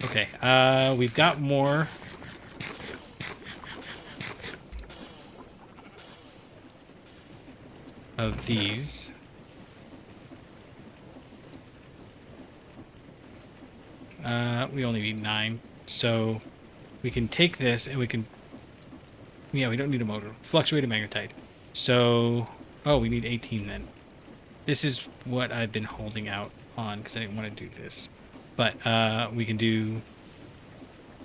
Okay, we've got more. Of these. We only need 9, so we can take this and we can... Yeah, we don't need a motor. Fluctuated magnetite. So... Oh, we need 18 then. This is what I've been holding out on because I didn't want to do this. But we can do...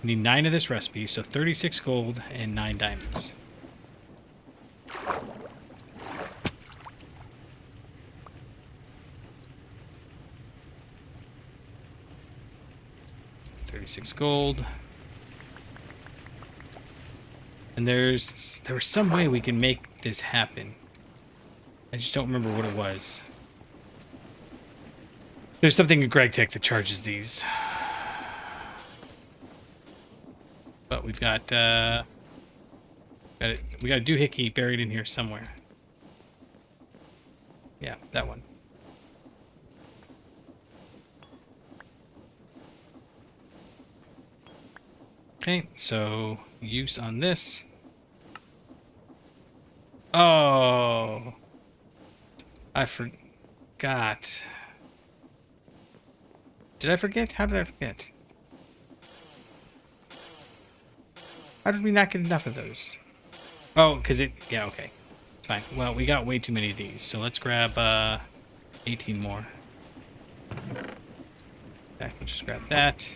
We need 9 of this recipe, so 36 gold and 9 diamonds. $36 gold. And there was some way we can make this happen. I just don't remember what it was. There's something in Gregtech that charges these. But we've got we got a doohickey buried in here somewhere. Yeah, that one. Okay, so use on this. Oh, I forgot. Did I forget? How did I forget? How did we not get enough of those? Oh, because it... Yeah, okay. Fine. Well, we got way too many of these, so let's grab 18 more. Okay, we'll just grab that.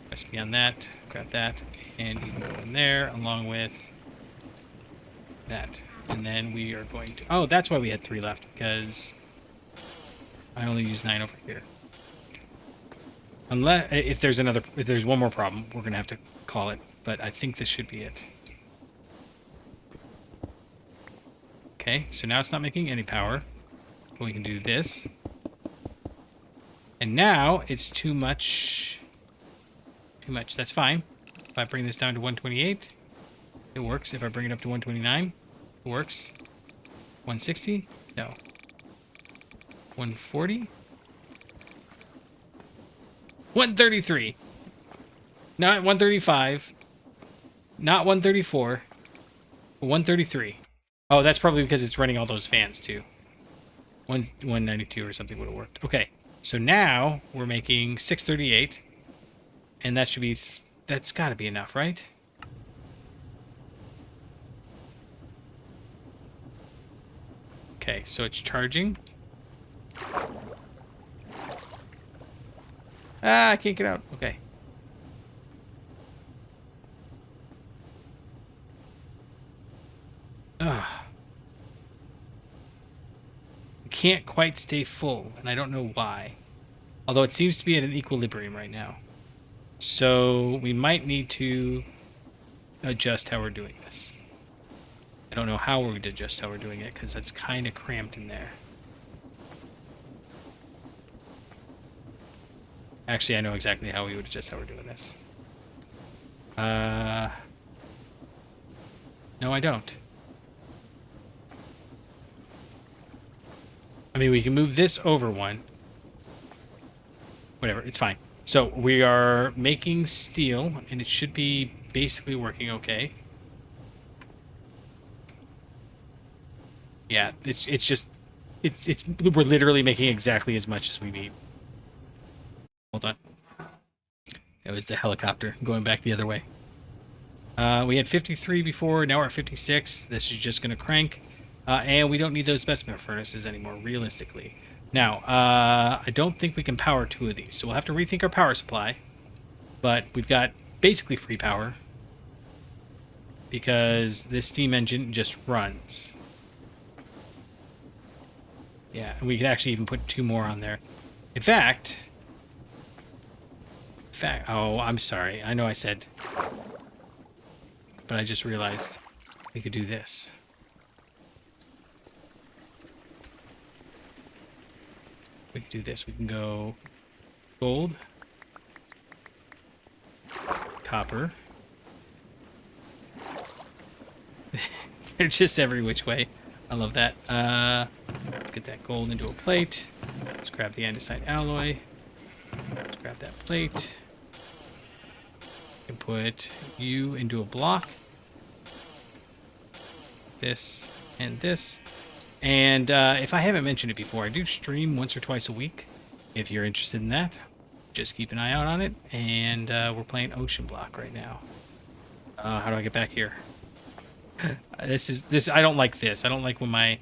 Recipe on that. Grab that. And you can go in there along with that. And then we are going to... Oh, that's why we had 3 left, because I only used 9 over here. Unless... If there's one more problem, we're going to have to call it. But I think this should be it. Okay, so now it's not making any power. But we can do this. And now it's too much. Too much. That's fine. If I bring this down to 128, it works. If I bring it up to 129, it works. 160? No. 140? 133. Not 135. Not 134. 133. Oh, that's probably because it's running all those fans too. 192 or something would have worked. Okay, so now we're making 638. And that should be... That's got to be enough, right? Okay, so it's charging. Ah, I can't get out. Okay. Ugh. Can't quite stay full, and I don't know why. Although it seems to be at an equilibrium right now. So we might need to adjust how we're doing this. I don't know how we're going to adjust how we're doing it, because that's kind of cramped in there. Actually, I know exactly how we would adjust how we're doing this. No, I don't. I mean, we can move this over one. Whatever, it's fine. So we are making steel, and it should be basically working okay. Yeah, it's just we're literally making exactly as much as we need. Hold on. It was the helicopter going back the other way. We had 53 before. Now we're at 56. This is just going to crank. And we don't need those specimen furnaces anymore, realistically. Now, I don't think we can power 2 of these. So we'll have to rethink our power supply. But we've got basically free power. Because this steam engine just runs. Yeah, and we could actually even put 2 more on there. In fact, oh, I'm sorry. I know I said, but I just realized we could do this. We could do this. We can go gold, copper. They're just every which way. I love that. Let's get that gold into a plate. Let's grab the andesite alloy. Let's grab that plate. And put you into a block. This and this. And if I haven't mentioned it before, I do stream once or twice a week. If you're interested in that, just keep an eye out on it. And we're playing OceanBlock right now. How do I get back here? This. I don't like this. I don't like when my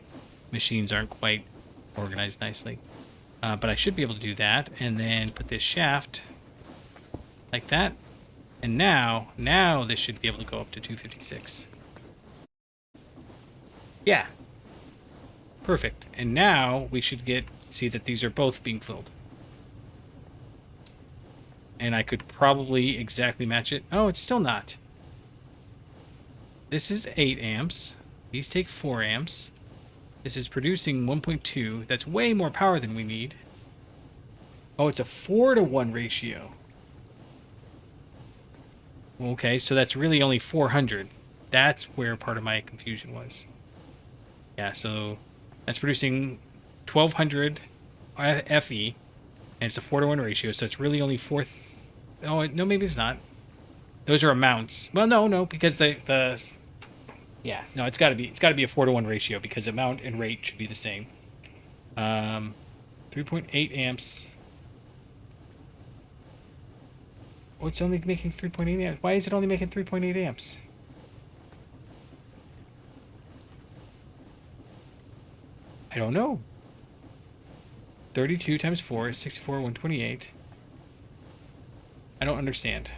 machines aren't quite organized nicely. But I should be able to do that, and then put this shaft like that. And now this should be able to go up to 256. Yeah. Perfect. And now we should see that these are both being filled. And I could probably exactly match it. Oh, it's still not. This is 8 amps. These take 4 amps. This is producing 1.2. That's way more power than we need. Oh, it's a 4-to-1 ratio. Okay, so that's really only 400. That's where part of my confusion was. Yeah, so that's producing 1200 FE, and it's a 4-to-1 ratio, so it's really only 4... Oh, no, maybe it's not. Those are amounts. Well, no, because yeah, no, it's got to be a 4-to-1 ratio because amount and rate should be the same. 3.8 amps. Oh, it's only making 3.8 amps. Why is it only making 3.8 amps? I don't know. 32 times 4 is 64, 128. I don't understand.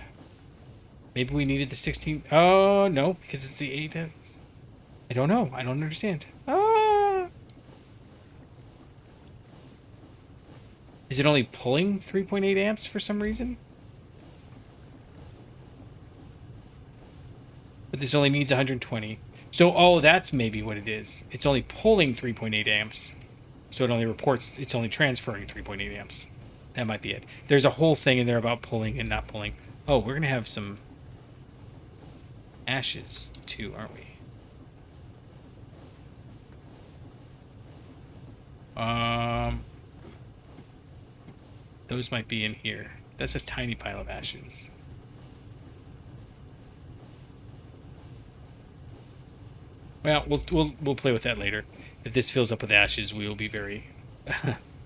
Maybe we needed the 16. Oh, no, because it's the 8. I don't know. I don't understand. Ah! Is it only pulling 3.8 amps for some reason? But this only needs 120. So, oh, that's maybe what it is. It's only pulling 3.8 amps. So it only reports, it's only transferring 3.8 amps. That might be it. There's a whole thing in there about pulling and not pulling. Oh, we're going to have some ashes too, aren't we? Those might be in here. That's a tiny pile of ashes. Well, we'll play with that later. If this fills up with ashes, we will be very...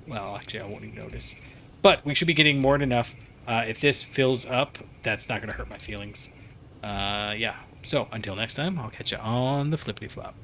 well, actually, I won't even notice. But we should be getting more than enough. If this fills up, that's not going to hurt my feelings. Yeah. So, until next time, I'll catch you on the flippity flop.